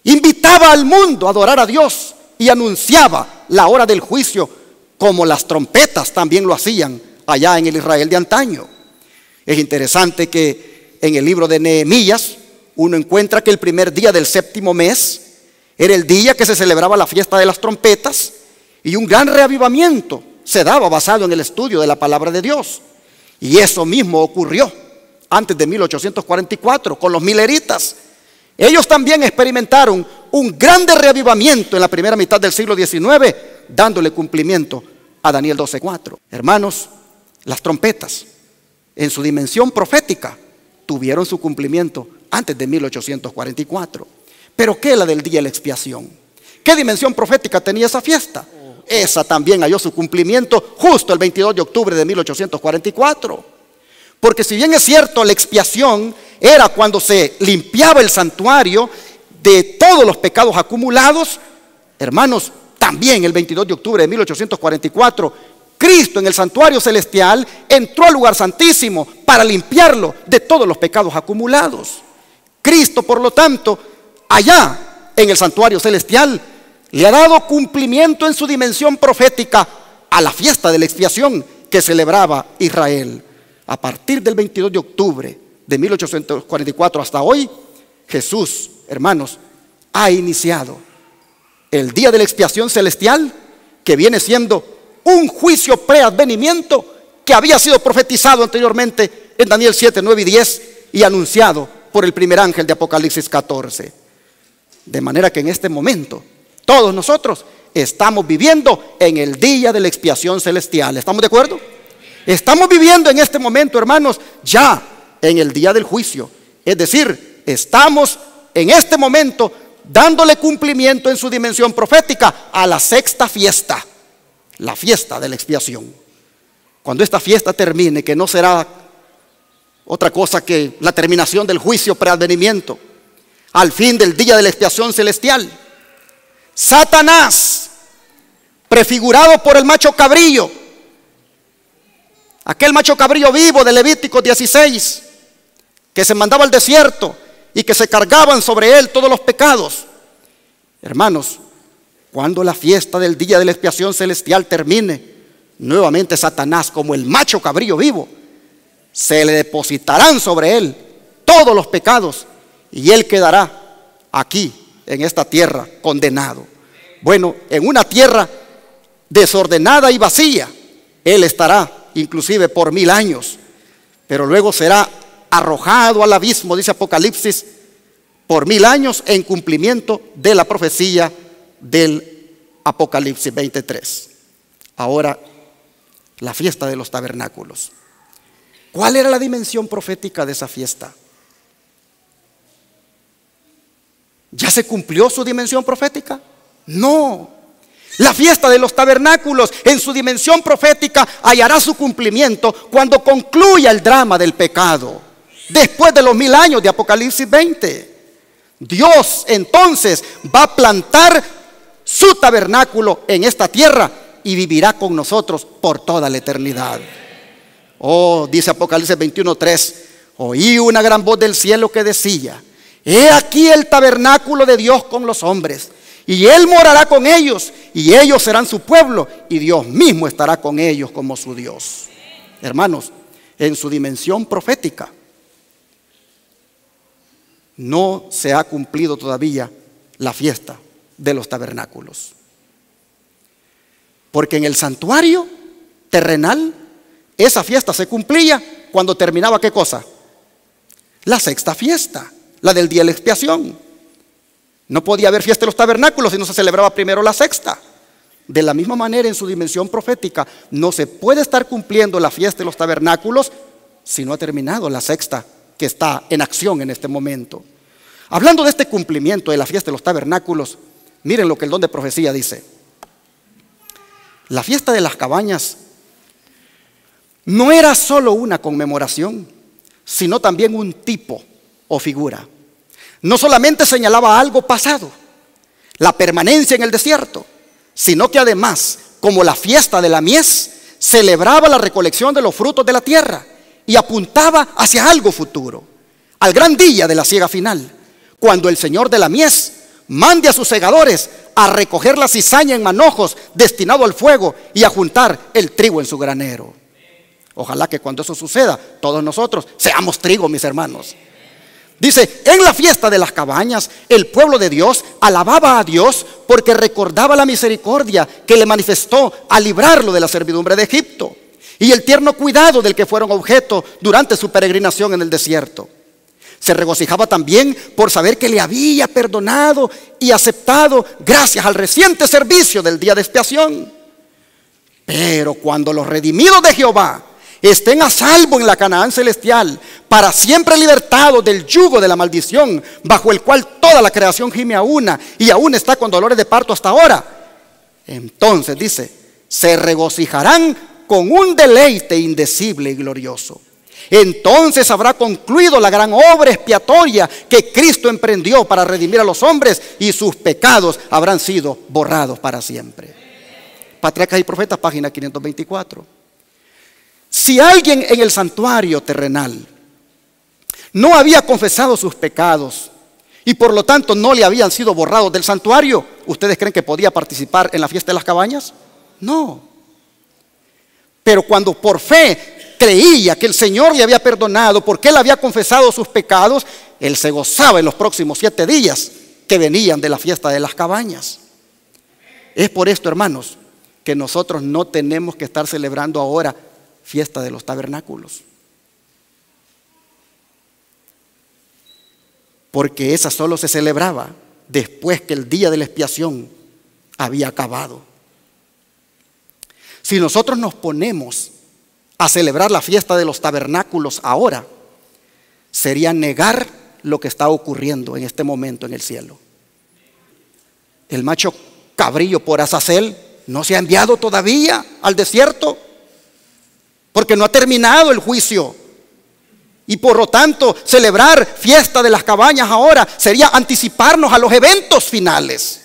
invitaba al mundo a adorar a Dios y anunciaba la hora del juicio, como las trompetas también lo hacían allá en el Israel de antaño. Es interesante que en el libro de Nehemías uno encuentra que el primer día del séptimo mes era el día que se celebraba la fiesta de las trompetas, y un gran reavivamiento se daba basado en el estudio de la palabra de Dios. Y eso mismo ocurrió antes de 1844 con los mileritas. Ellos también experimentaron un grande reavivamiento en la primera mitad del siglo XIX, dándole cumplimiento a Daniel 12:4. Hermanos, las trompetas en su dimensión profética tuvieron su cumplimiento antes de 1844. Pero ¿qué es la del día de la expiación? ¿Qué dimensión profética tenía esa fiesta? Esa también halló su cumplimiento justo el 22 de octubre de 1844. Porque si bien es cierto, la expiación era cuando se limpiaba el santuario de todos los pecados acumulados, hermanos, también el 22 de octubre de 1844, Cristo en el santuario celestial entró al lugar santísimo para limpiarlo de todos los pecados acumulados. Cristo, por lo tanto, allá en el santuario celestial, le ha dado cumplimiento en su dimensión profética a la fiesta de la expiación que celebraba Israel. A partir del 22 de octubre de 1844 hasta hoy, Jesús, hermanos, ha iniciado el día de la expiación celestial, que viene siendo un juicio preadvenimiento que había sido profetizado anteriormente en Daniel 7, 9 y 10 y anunciado por el primer ángel de Apocalipsis 14. De manera que en este momento todos nosotros estamos viviendo en el día de la expiación celestial. ¿Estamos de acuerdo? Estamos viviendo en este momento, hermanos, ya en el día del juicio. Es decir, estamos en este momento dándole cumplimiento en su dimensión profética a la sexta fiesta, la fiesta de la expiación. Cuando esta fiesta termine, que no será otra cosa que la terminación del juicio preadvenimiento, al fin del día de la expiación celestial, Satanás, prefigurado por el macho cabrillo, aquel macho cabrillo vivo de Levítico 16, que se mandaba al desierto y que se cargaban sobre él todos los pecados. Hermanos, cuando la fiesta del día de la expiación celestial termine, nuevamente Satanás, como el macho cabrillo vivo, se le depositarán sobre él todos los pecados y él quedará aquí en esta tierra condenado. Bueno, en una tierra desordenada y vacía, él estará inclusive por 1000 años, pero luego será arrojado al abismo, dice Apocalipsis, por 1000 años en cumplimiento de la profecía del Apocalipsis 23. Ahora, la fiesta de los tabernáculos. ¿Cuál era la dimensión profética de esa fiesta? ¿Ya se cumplió su dimensión profética? No. La fiesta de los tabernáculos en su dimensión profética hallará su cumplimiento cuando concluya el drama del pecado, después de los 1000 años de Apocalipsis 20. Dios entonces va a plantar su tabernáculo en esta tierra y vivirá con nosotros por toda la eternidad. Oh, dice Apocalipsis 21:3, oí una gran voz del cielo que decía: he aquí el tabernáculo de Dios con los hombres, y Él morará con ellos, y ellos serán su pueblo, y Dios mismo estará con ellos como su Dios. Hermanos, en su dimensión profética no se ha cumplido todavía la fiesta de los tabernáculos. Porque en el santuario terrenal, esa fiesta se cumplía cuando terminaba, ¿qué cosa? La sexta fiesta, la del día de la expiación. No podía haber fiesta de los tabernáculos si no se celebraba primero la sexta. De la misma manera, en su dimensión profética, no se puede estar cumpliendo la fiesta de los tabernáculos si no ha terminado la sexta, que está en acción en este momento. Hablando de este cumplimiento de la fiesta de los tabernáculos, miren lo que el don de profecía dice. La fiesta de las cabañas no era solo una conmemoración, sino también un tipo o figura. No solamente señalaba algo pasado, la permanencia en el desierto, sino que además, como la fiesta de la mies, celebraba la recolección de los frutos de la tierra y apuntaba hacia algo futuro, al gran día de la siega final, cuando el Señor de la mies mande a sus segadores a recoger la cizaña en manojos destinado al fuego y a juntar el trigo en su granero. Ojalá que cuando eso suceda, todos nosotros seamos trigo, mis hermanos. Dice, en la fiesta de las cabañas, el pueblo de Dios alababa a Dios porque recordaba la misericordia que le manifestó al librarlo de la servidumbre de Egipto y el tierno cuidado del que fueron objeto durante su peregrinación en el desierto. Se regocijaba también por saber que le había perdonado y aceptado gracias al reciente servicio del día de expiación. Pero cuando los redimidos de Jehová estén a salvo en la Canaán celestial, para siempre libertados del yugo de la maldición, bajo el cual toda la creación gime a una y aún está con dolores de parto hasta ahora, entonces dice, se regocijarán con un deleite indecible y glorioso. Entonces habrá concluido la gran obra expiatoria que Cristo emprendió para redimir a los hombres, y sus pecados habrán sido borrados para siempre. Patriarcas y Profetas, página 524. Si alguien en el santuario terrenal no había confesado sus pecados y por lo tanto no le habían sido borrados del santuario, ¿ustedes creen que podía participar en la fiesta de las cabañas? No. Pero cuando por fe creía que el Señor le había perdonado porque él había confesado sus pecados, él se gozaba en los próximos 7 días que venían de la fiesta de las cabañas. Es por esto, hermanos, que nosotros no tenemos que estar celebrando ahora fiesta de los tabernáculos, porque esa solo se celebraba después que el día de la expiación había acabado. Si nosotros nos ponemos a celebrar la fiesta de los tabernáculos ahora, sería negar lo que está ocurriendo en este momento en el cielo. El macho cabrillo por Azazel no se ha enviado todavía al desierto, porque no ha terminado el juicio. Y por lo tanto, celebrar fiesta de las cabañas ahora sería anticiparnos a los eventos finales.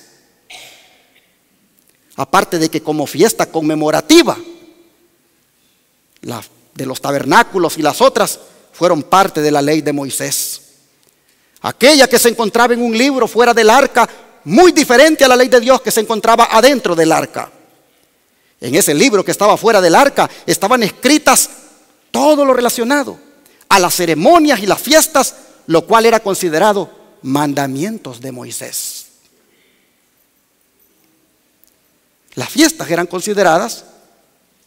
Aparte de que como fiesta conmemorativa, la de los tabernáculos y las otras fueron parte de la ley de Moisés. Aquella que se encontraba en un libro fuera del arca, muy diferente a la ley de Dios que se encontraba adentro del arca. En ese libro que estaba fuera del arca estaban escritas todo lo relacionado a las ceremonias y las fiestas, lo cual era considerado mandamientos de Moisés. Las fiestas eran consideradas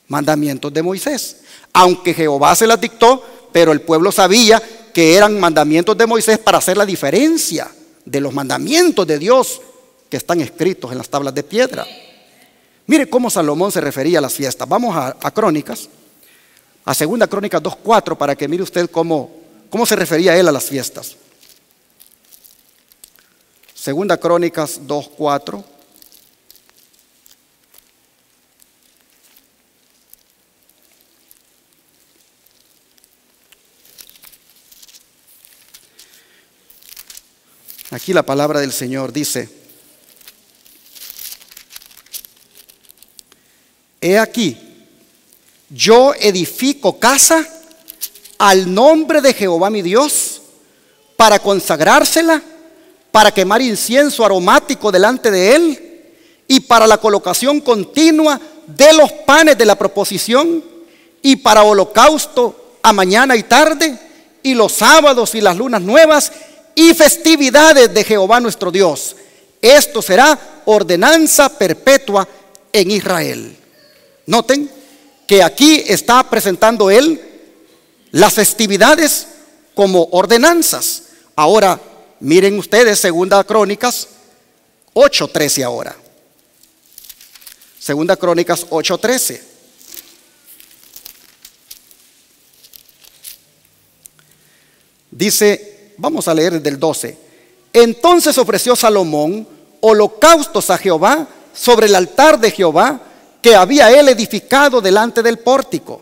mandamientos de Moisés, aunque Jehová se las dictó, pero el pueblo sabía que eran mandamientos de Moisés para hacer la diferencia de los mandamientos de Dios que están escritos en las tablas de piedra. Mire cómo Salomón se refería a las fiestas. Vamos a Crónicas, a 2 Crónicas 2:4, para que mire usted cómo se refería él a las fiestas. 2 Crónicas 2:4. Aquí la palabra del Señor dice: he aquí, yo edifico casa al nombre de Jehová mi Dios, para consagrársela, para quemar incienso aromático delante de él, y para la colocación continua de los panes de la proposición, y para holocausto a mañana y tarde, y los sábados y las lunas nuevas, y festividades de Jehová nuestro Dios. Esto será ordenanza perpetua en Israel. Noten que aquí está presentando él las festividades como ordenanzas. Ahora, miren ustedes, Segunda Crónicas 8:13 ahora. Segunda Crónicas 8:13. Dice, vamos a leer desde el 12. Entonces ofreció Salomón holocaustos a Jehová sobre el altar de Jehová que había él edificado delante del pórtico,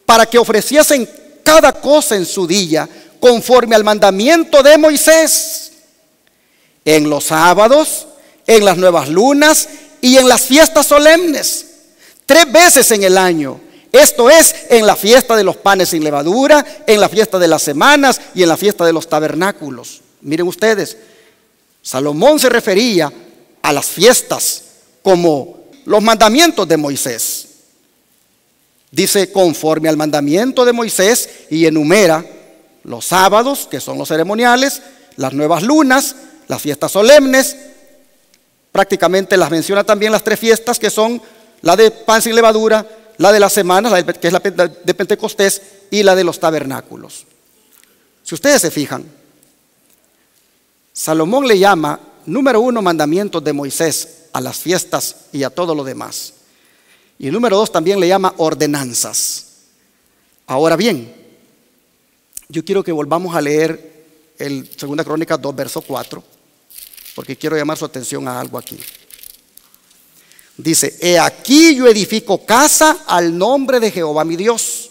para que ofreciesen cada cosa en su día, conforme al mandamiento de Moisés, en los sábados, en las nuevas lunas y en las fiestas solemnes, 3 veces en el año. Esto es, en la fiesta de los panes sin levadura, en la fiesta de las semanas y en la fiesta de los tabernáculos. Miren ustedes, Salomón se refería a las fiestas como los mandamientos de Moisés. Dice, conforme al mandamiento de Moisés, y enumera los sábados, que son los ceremoniales, las nuevas lunas, las fiestas solemnes. Prácticamente las menciona también las 3 fiestas, que son la de pan sin levadura, la de las semanas, que es la de Pentecostés, y la de los tabernáculos. Si ustedes se fijan, Salomón le llama, número 1, mandamientos de Moisés a las fiestas y a todo lo demás. Y número 2 también le llama ordenanzas. Ahora bien, yo quiero que volvamos a leer el 2 Crónicas 2, verso 4, porque quiero llamar su atención a algo aquí. Dice, he aquí yo edifico casa al nombre de Jehová mi Dios,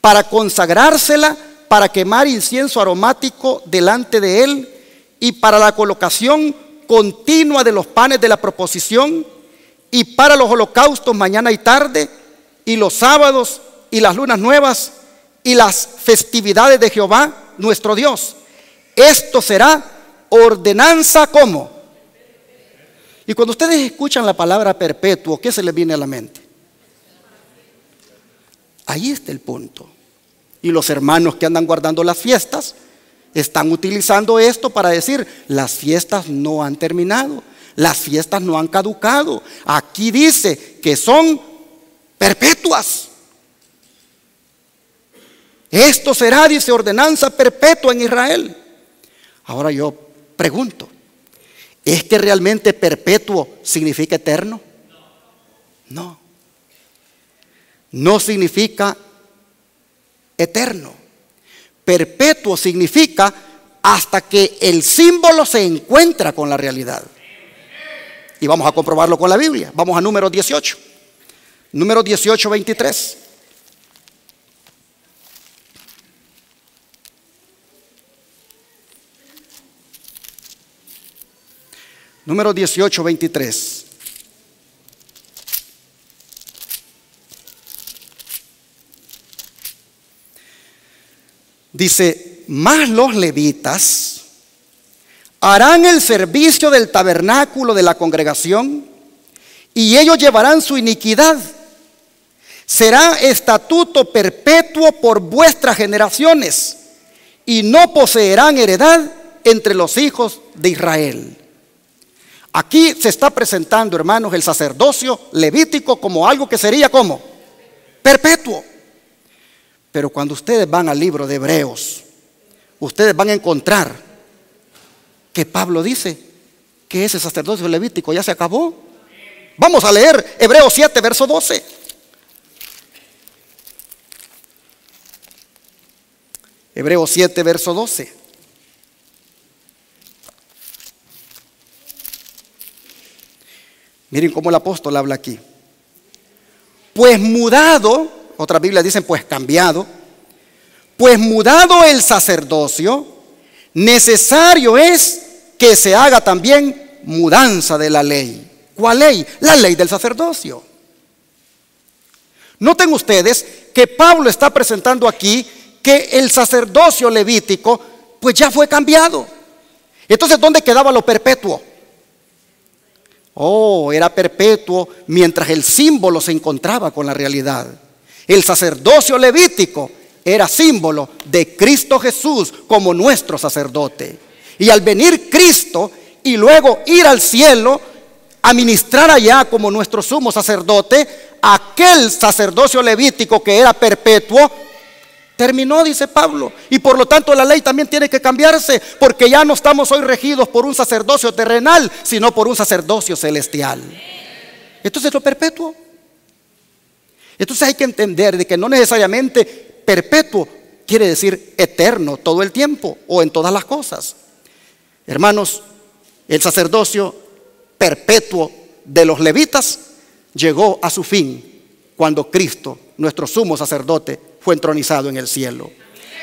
para consagrársela, para quemar incienso aromático delante de él, y para la colocación continua de los panes de la proposición, y para los holocaustos mañana y tarde, y los sábados, y las lunas nuevas, y las festividades de Jehová nuestro Dios. Esto será ordenanza como. Y cuando ustedes escuchan la palabra perpetuo, ¿qué se les viene a la mente? Ahí está el punto. Y los hermanos que andan guardando las fiestas están utilizando esto para decir, las fiestas no han terminado, las fiestas no han caducado. Aquí dice que son perpetuas. Esto será, dice, ordenanza perpetua en Israel. Ahora yo pregunto, ¿es que realmente perpetuo significa eterno? No. No significa eterno. Perpetuo significa hasta que el símbolo se encuentra con la realidad. Y vamos a comprobarlo con la Biblia. Vamos a Números 18. Números 18, 23. Números 18, 23. Dice, mas los levitas harán el servicio del tabernáculo de la congregación, y ellos llevarán su iniquidad. Será estatuto perpetuo por vuestras generaciones, y no poseerán heredad entre los hijos de Israel. Aquí se está presentando, hermanos, el sacerdocio levítico como algo que sería como perpetuo. Pero cuando ustedes van al libro de Hebreos, ustedes van a encontrar que Pablo dice que ese sacerdocio levítico ya se acabó. Vamos a leer Hebreos 7, verso 12. Hebreos 7, verso 12. Miren cómo el apóstol habla aquí. Pues mudado, otras Biblias dicen pues cambiado, pues mudado el sacerdocio, necesario es que se haga también mudanza de la ley. ¿Cuál ley? La ley del sacerdocio. Noten ustedes que Pablo está presentando aquí que el sacerdocio levítico pues ya fue cambiado. Entonces, ¿dónde quedaba lo perpetuo? Oh, era perpetuo mientras el símbolo se encontraba con la realidad. El sacerdocio levítico era símbolo de Cristo Jesús como nuestro sacerdote. Y al venir Cristo y luego ir al cielo, a ministrar allá como nuestro sumo sacerdote, aquel sacerdocio levítico que era perpetuo, terminó, dice Pablo. Y por lo tanto la ley también tiene que cambiarse, porque ya no estamos hoy regidos por un sacerdocio terrenal, sino por un sacerdocio celestial. Entonces lo perpetuo. Entonces hay que entender de que no necesariamente perpetuo quiere decir eterno todo el tiempo o en todas las cosas. Hermanos, el sacerdocio perpetuo de los levitas llegó a su fin cuando Cristo, nuestro sumo sacerdote, fue entronizado en el cielo.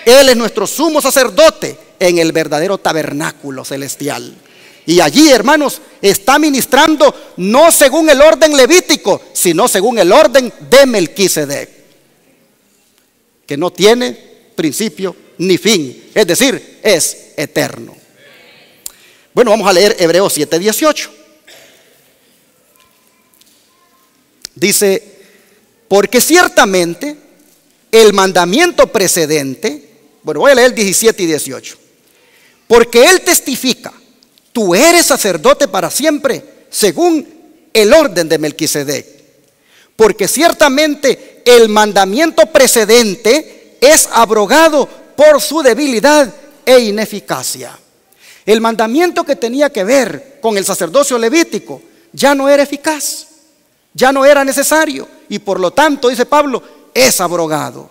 Él es nuestro sumo sacerdote en el verdadero tabernáculo celestial. Y allí, hermanos, está ministrando no según el orden levítico, sino según el orden de Melquisedec, que no tiene principio ni fin, es decir, es eterno. Bueno, vamos a leer Hebreos 7:18. Dice: porque ciertamente el mandamiento precedente, bueno, voy a leer 17 y 18. Porque él testifica: tú eres sacerdote para siempre, según el orden de Melquisedec. Porque ciertamente el mandamiento precedente es abrogado por su debilidad e ineficacia. El mandamiento que tenía que ver con el sacerdocio levítico ya no era eficaz, ya no era necesario, y por lo tanto, dice Pablo, es abrogado.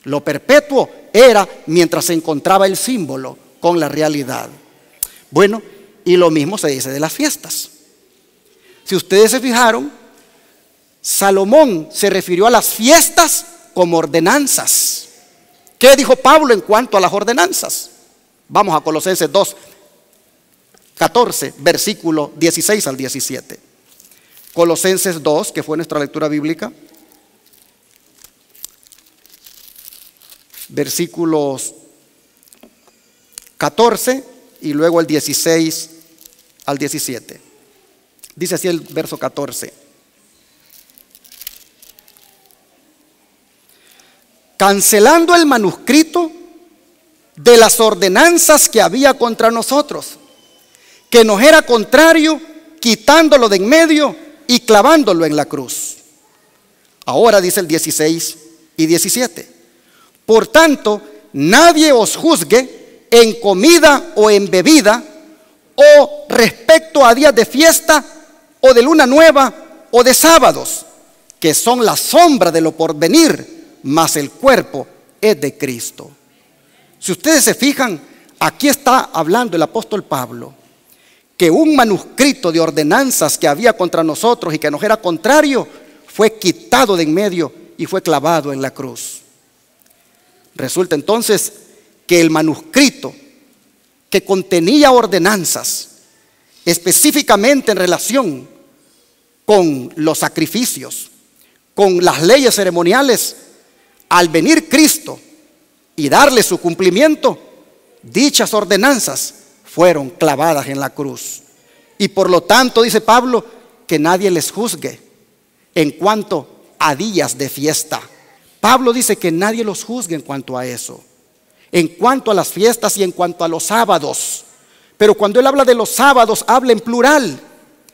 Lo perpetuo era mientras se encontraba el símbolo con la realidad. Bueno, y lo mismo se dice de las fiestas. Si ustedes se fijaron, Salomón se refirió a las fiestas como ordenanzas. ¿Qué dijo Pablo en cuanto a las ordenanzas? Vamos a Colosenses 2:14, versículo 16 al 17. Colosenses 2, que fue nuestra lectura bíblica, versículos 14 y luego el 16 al 17. Dice así el verso 14: cancelando el manuscrito de las ordenanzas que había contra nosotros, que nos era contrario, quitándolo de en medio y clavándolo en la cruz. Ahora dice el 16 y 17: por tanto, nadie os juzgue en comida o en bebida, o respecto a días de fiesta, o de luna nueva, o de sábados, que son la sombra de lo porvenir, mas el cuerpo es de Cristo. Si ustedes se fijan, aquí está hablando el apóstol Pablo que un manuscrito de ordenanzas que había contra nosotros y que nos era contrario fue quitado de en medio y fue clavado en la cruz. Resulta entonces que el manuscrito que contenía ordenanzas específicamente en relación con los sacrificios, con las leyes ceremoniales, al venir Cristo y darle su cumplimiento, dichas ordenanzas fueron clavadas en la cruz. Y por lo tanto, dice Pablo, que nadie les juzgue en cuanto a días de fiesta. Pablo dice que nadie los juzgue en cuanto a eso, en cuanto a las fiestas y en cuanto a los sábados. Pero cuando él habla de los sábados, habla en plural,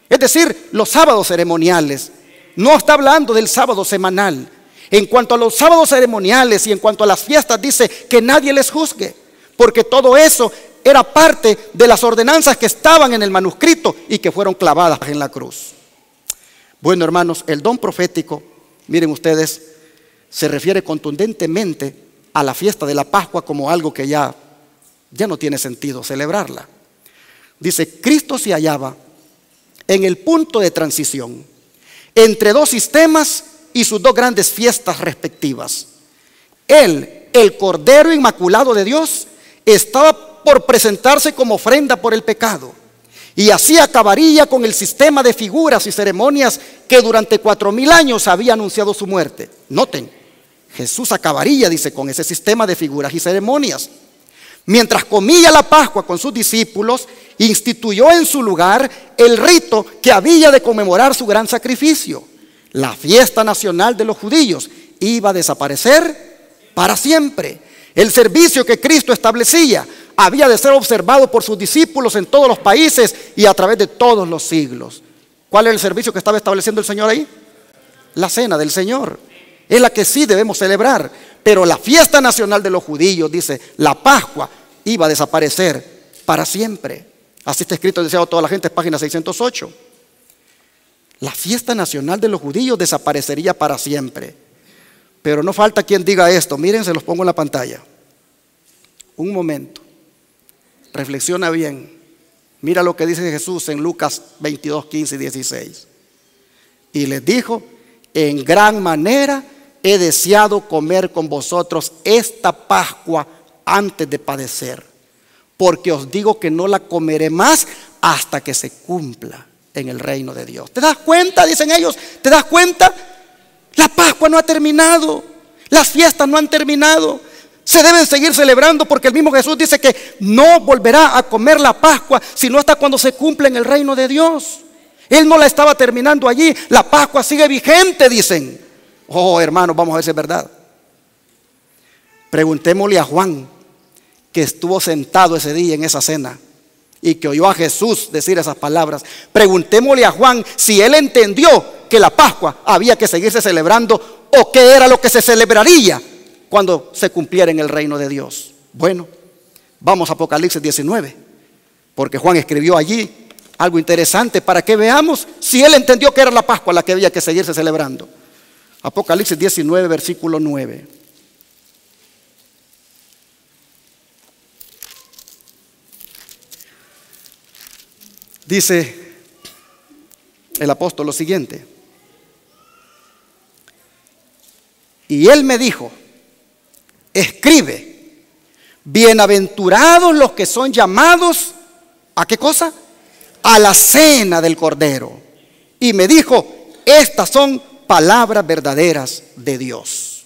es decir, los sábados ceremoniales. No está hablando del sábado semanal. En cuanto a los sábados ceremoniales y en cuanto a las fiestas, dice que nadie les juzgue, porque todo eso era parte de las ordenanzas que estaban en el manuscrito y que fueron clavadas en la cruz. Bueno, hermanos, el don profético, miren ustedes, se refiere contundentemente a la fiesta de la Pascua como algo que ya no tiene sentido celebrarla. Dice: Cristo se hallaba en el punto de transición entre dos sistemas y sus dos grandes fiestas respectivas. Él, el Cordero Inmaculado de Dios, estaba por presentarse como ofrenda por el pecado, y así acabaría con el sistema de figuras y ceremonias que durante 4000 años había anunciado su muerte. Noten, Jesús acabaría, dice, con ese sistema de figuras y ceremonias. Mientras comía la Pascua con sus discípulos, instituyó en su lugar el rito que había de conmemorar su gran sacrificio. La fiesta nacional de los judíos iba a desaparecer para siempre. El servicio que Cristo establecía había de ser observado por sus discípulos en todos los países y a través de todos los siglos. ¿Cuál es el servicio que estaba estableciendo el Señor ahí? La cena del Señor. Es la que sí debemos celebrar. Pero la fiesta nacional de los judíos, dice, la Pascua, iba a desaparecer para siempre. Así está escrito, deseado toda la gente, página 608. La fiesta nacional de los judíos desaparecería para siempre. Pero no falta quien diga esto. Miren, se los pongo en la pantalla. Un momento. Reflexiona bien. Mira lo que dice Jesús en Lucas 22, 15 y 16. Y les dijo: en gran manera he deseado comer con vosotros esta Pascua antes de padecer, porque os digo que no la comeré más hasta que se cumpla en el reino de Dios. ¿Te das cuenta? Dicen ellos. ¿Te das cuenta? La Pascua no ha terminado. Las fiestas no han terminado. Se deben seguir celebrando, porque el mismo Jesús dice que no volverá a comer la Pascua sino hasta cuando se cumpla en el reino de Dios. Él no la estaba terminando allí. La Pascua sigue vigente, dicen. Oh, hermanos, vamos a ver si es verdad. Preguntémosle a Juan, que estuvo sentado ese día en esa cena y que oyó a Jesús decir esas palabras. Preguntémosle a Juan si él entendió que la Pascua había que seguirse celebrando, o qué era lo que se celebraría cuando se cumpliera en el reino de Dios. Bueno, vamos a Apocalipsis 19, porque Juan escribió allí algo interesante para que veamos si él entendió que era la Pascua la que había que seguirse celebrando. Apocalipsis 19, versículo 9. Dice el apóstol lo siguiente: y él me dijo, escribe, bienaventurados los que son llamados, ¿a qué cosa? A la cena del Cordero. Y me dijo, estas son palabras verdaderas de Dios.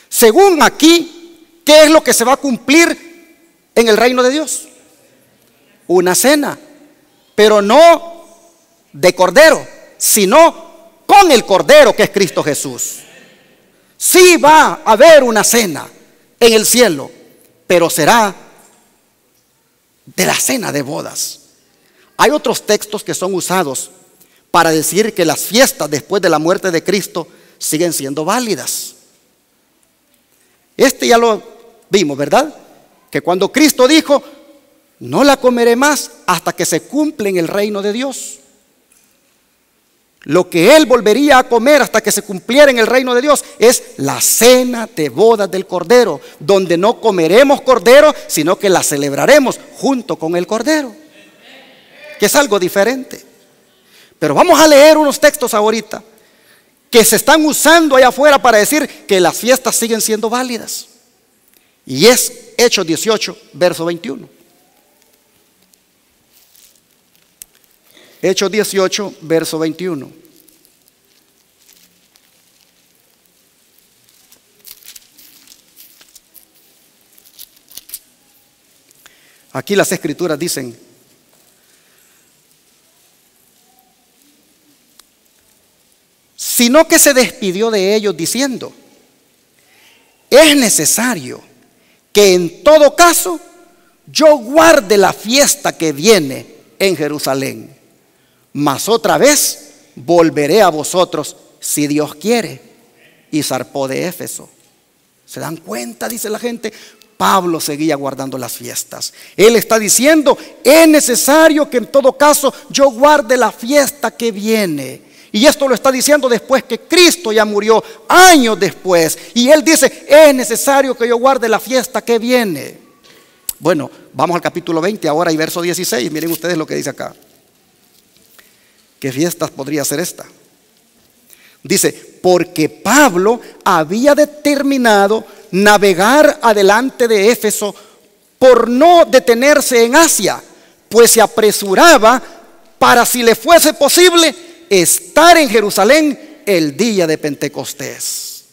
Según aquí, ¿qué es lo que se va a cumplir en el reino de Dios? Una cena, pero no de cordero, sino con el Cordero, que es Cristo Jesús. Sí va a haber una cena en el cielo, pero será de la cena de bodas. Hay otros textos que son usados para decir que las fiestas después de la muerte de Cristo siguen siendo válidas. Este ya lo vimos, ¿verdad? Que cuando Cristo dijo, no la comeré más hasta que se cumpla en el reino de Dios. Lo que él volvería a comer hasta que se cumpliera en el reino de Dios es la cena de bodas del Cordero, donde no comeremos cordero, sino que la celebraremos junto con el Cordero, que es algo diferente. Pero vamos a leer unos textos ahorita que se están usando allá afuera para decir que las fiestas siguen siendo válidas. Y es Hechos 18, verso 21. Hechos 18, verso 21. Aquí las escrituras dicen: sino que se despidió de ellos diciendo, es necesario que en todo caso yo guarde la fiesta que viene en Jerusalén. Mas otra vez volveré a vosotros si Dios quiere. Y zarpó de Éfeso. ¿Se dan cuenta? Dice la gente. Pablo seguía guardando las fiestas. Él está diciendo, es necesario que en todo caso yo guarde la fiesta que viene. Y esto lo está diciendo después que Cristo ya murió, años después. Y él dice, es necesario que yo guarde la fiesta que viene. Bueno, vamos al capítulo 20 ahora y verso 16. Miren ustedes lo que dice acá. ¿Qué fiestas podría ser esta? Dice, porque Pablo había determinado navegar adelante de Éfeso por no detenerse en Asia, pues se apresuraba para, si le fuese posible, estar en Jerusalén el día de Pentecostés.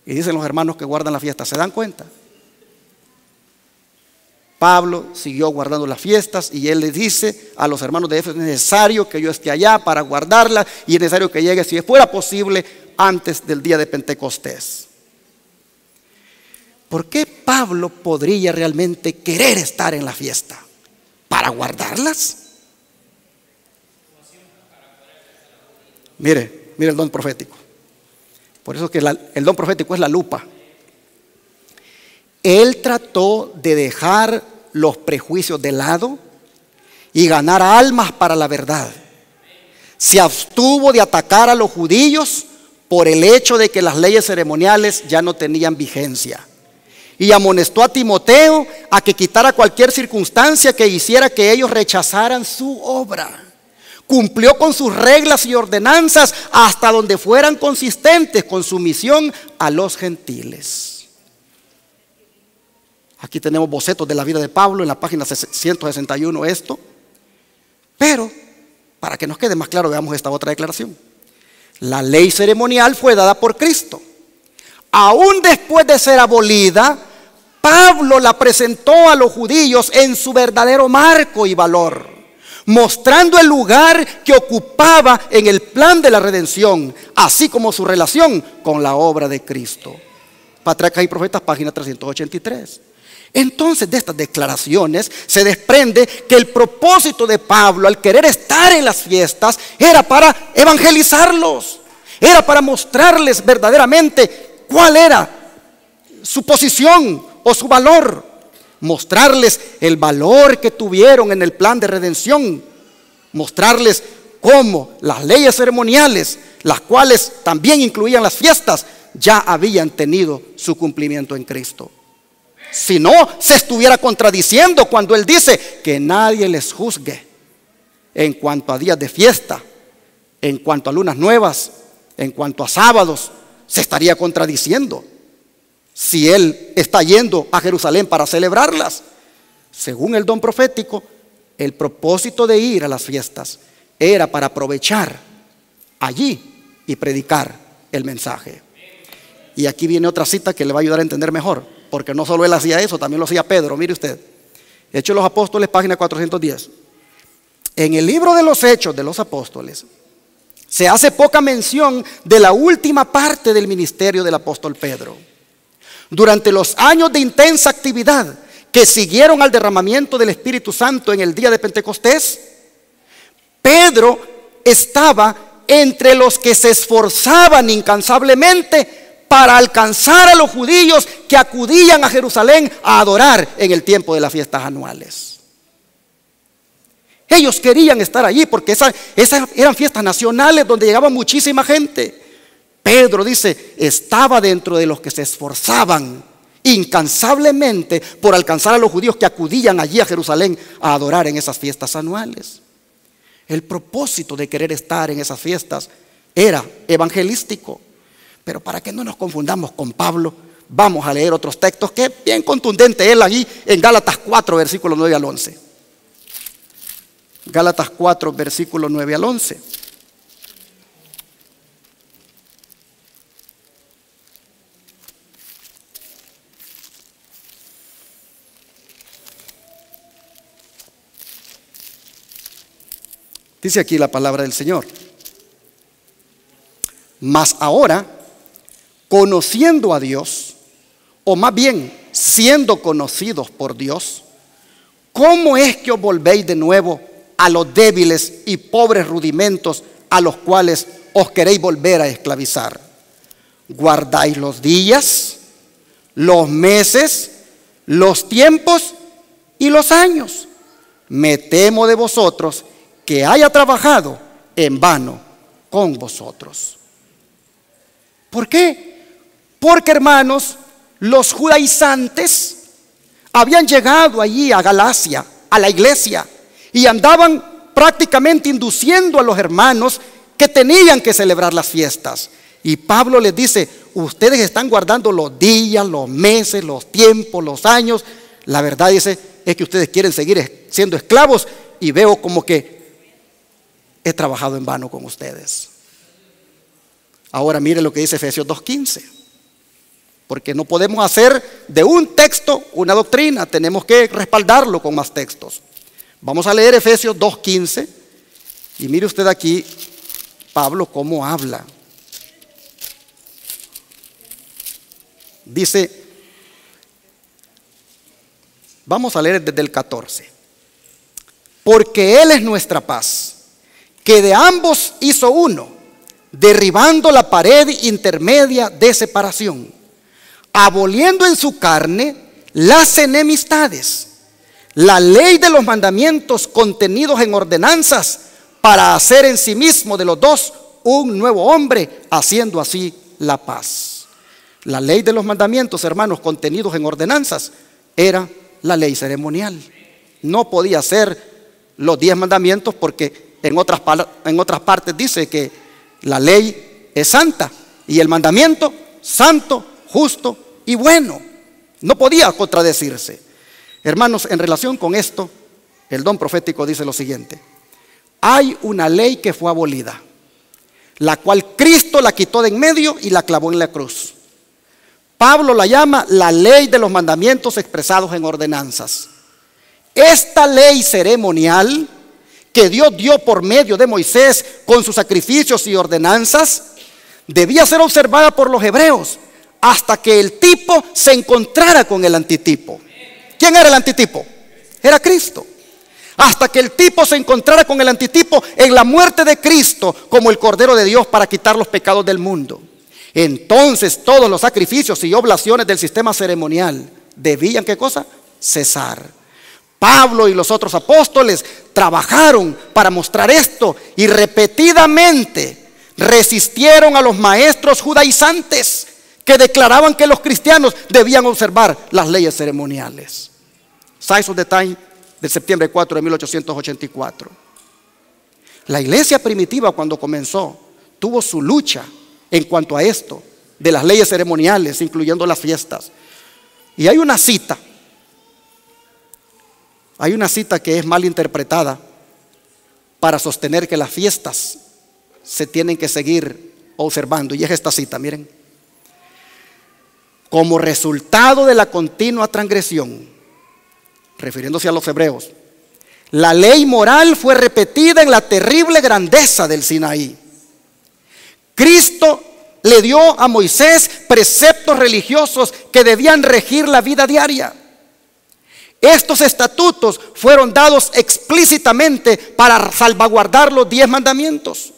Y dicen los hermanos que guardan la fiesta, ¿se dan cuenta? Pablo siguió guardando las fiestas y él le dice a los hermanos de Éfeso, es necesario que yo esté allá para guardarla y es necesario que llegue, si fuera posible, antes del día de Pentecostés. ¿Por qué Pablo podría realmente querer estar en la fiesta? ¿Para guardarlas? Mire el don profético. Por eso es que el don profético es la lupa. Él trató de dejar los prejuicios de lado y ganar almas para la verdad. Se abstuvo de atacar a los judíos por el hecho de que las leyes ceremoniales ya no tenían vigencia. Y amonestó a Timoteo a que quitara cualquier circunstancia que hiciera que ellos rechazaran su obra. Cumplió con sus reglas y ordenanzas hasta donde fueran consistentes con su misión a los gentiles. Aquí tenemos bocetos de la vida de Pablo en la página 161 esto. Pero, para que nos quede más claro, veamos esta otra declaración. La ley ceremonial fue dada por Cristo. Aún después de ser abolida, Pablo la presentó a los judíos en su verdadero marco y valor, mostrando el lugar que ocupaba en el plan de la redención, así como su relación con la obra de Cristo. Patriarcas y Profetas, página 383. Entonces, de estas declaraciones se desprende que el propósito de Pablo al querer estar en las fiestas era para evangelizarlos, era para mostrarles verdaderamente cuál era su posición o su valor, mostrarles el valor que tuvieron en el plan de redención, mostrarles cómo las leyes ceremoniales, las cuales también incluían las fiestas, ya habían tenido su cumplimiento en Cristo. Si no, se estuviera contradiciendo cuando él dice que nadie les juzgue en cuanto a días de fiesta, en cuanto a lunas nuevas, en cuanto a sábados. Se estaría contradiciendo si él está yendo a Jerusalén para celebrarlas. Según el don profético, el propósito de ir a las fiestas era para aprovechar allí y predicar el mensaje. Y aquí viene otra cita que le va a ayudar a entender mejor, porque no solo él hacía eso, también lo hacía Pedro. Mire usted, Hechos de los Apóstoles, página 410. En el libro de los Hechos de los Apóstoles se hace poca mención de la última parte del ministerio del apóstol Pedro. Durante los años de intensa actividad que siguieron al derramamiento del Espíritu Santo en el día de Pentecostés, Pedro estaba entre los que se esforzaban incansablemente para alcanzar a los judíos que acudían a Jerusalén a adorar en el tiempo de las fiestas anuales. Ellos querían estar allí porque esas eran fiestas nacionales donde llegaba muchísima gente. Pedro dice, estaba dentro de los que se esforzaban incansablemente por alcanzar a los judíos que acudían allí a Jerusalén a adorar en esas fiestas anuales. El propósito de querer estar en esas fiestas era evangelístico. Pero para que no nos confundamos con Pablo, vamos a leer otros textos que es bien contundente él allí en Gálatas 4, versículos 9 al 11. Gálatas 4, versículos 9 al 11. Dice aquí la palabra del Señor. Mas ahora, conociendo a Dios, o más bien siendo conocidos por Dios, ¿cómo es que os volvéis de nuevo a los débiles y pobres rudimentos a los cuales os queréis volver a esclavizar? ¿Guardáis los días, los meses, los tiempos y los años? Me temo de vosotros que haya trabajado en vano con vosotros. ¿Por qué? Porque, hermanos, los judaizantes habían llegado allí a Galacia, a la iglesia, y andaban prácticamente induciendo a los hermanos que tenían que celebrar las fiestas. Y Pablo les dice, ustedes están guardando los días, los meses, los tiempos, los años. La verdad, dice, es que ustedes quieren seguir siendo esclavos y veo como que he trabajado en vano con ustedes. Ahora mire lo que dice Efesios 2:15. Porque no podemos hacer de un texto una doctrina, tenemos que respaldarlo con más textos. Vamos a leer Efesios 2:15 y mire usted aquí Pablo cómo habla. Dice, vamos a leer desde el 14. Porque Él es nuestra paz, que de ambos hizo uno, derribando la pared intermedia de separación, aboliendo en su carne las enemistades, la ley de los mandamientos contenidos en ordenanzas, para hacer en sí mismo de los dos un nuevo hombre, haciendo así la paz. La ley de los mandamientos, hermanos, contenidos en ordenanzas, era la ley ceremonial. No podía ser los 10 mandamientos, porque en otras partes dice que la ley es santa y el mandamiento santo, justo y bueno. No podía contradecirse. Hermanos, en relación con esto, el don profético dice lo siguiente: hay una ley que fue abolida, la cual Cristo la quitó de en medio y la clavó en la cruz. Pablo la llama la ley de los mandamientos expresados en ordenanzas. Esta ley ceremonial que Dios dio por medio de Moisés con sus sacrificios y ordenanzas, debía ser observada por los hebreos hasta que el tipo se encontrara con el antitipo. ¿Quién era el antitipo? Era Cristo. Hasta que el tipo se encontrara con el antitipo en la muerte de Cristo como el Cordero de Dios para quitar los pecados del mundo. Entonces todos los sacrificios y oblaciones del sistema ceremonial debían, ¿qué cosa? Cesar. Pablo y los otros apóstoles trabajaron para mostrar esto y repetidamente resistieron a los maestros judaizantes que declaraban que los cristianos debían observar las leyes ceremoniales. Size of the Time, de septiembre 4 de 1884. La iglesia primitiva, cuando comenzó, tuvo su lucha en cuanto a esto de las leyes ceremoniales, incluyendo las fiestas. Y hay una cita que es mal interpretada para sostener que las fiestas se tienen que seguir observando, y es esta cita, miren: como resultado de la continua transgresión, refiriéndose a los hebreos, la ley moral fue repetida en la terrible grandeza del Sinaí. Cristo le dio a Moisés preceptos religiosos que debían regir la vida diaria. Estos estatutos fueron dados explícitamente para salvaguardar los 10 mandamientos.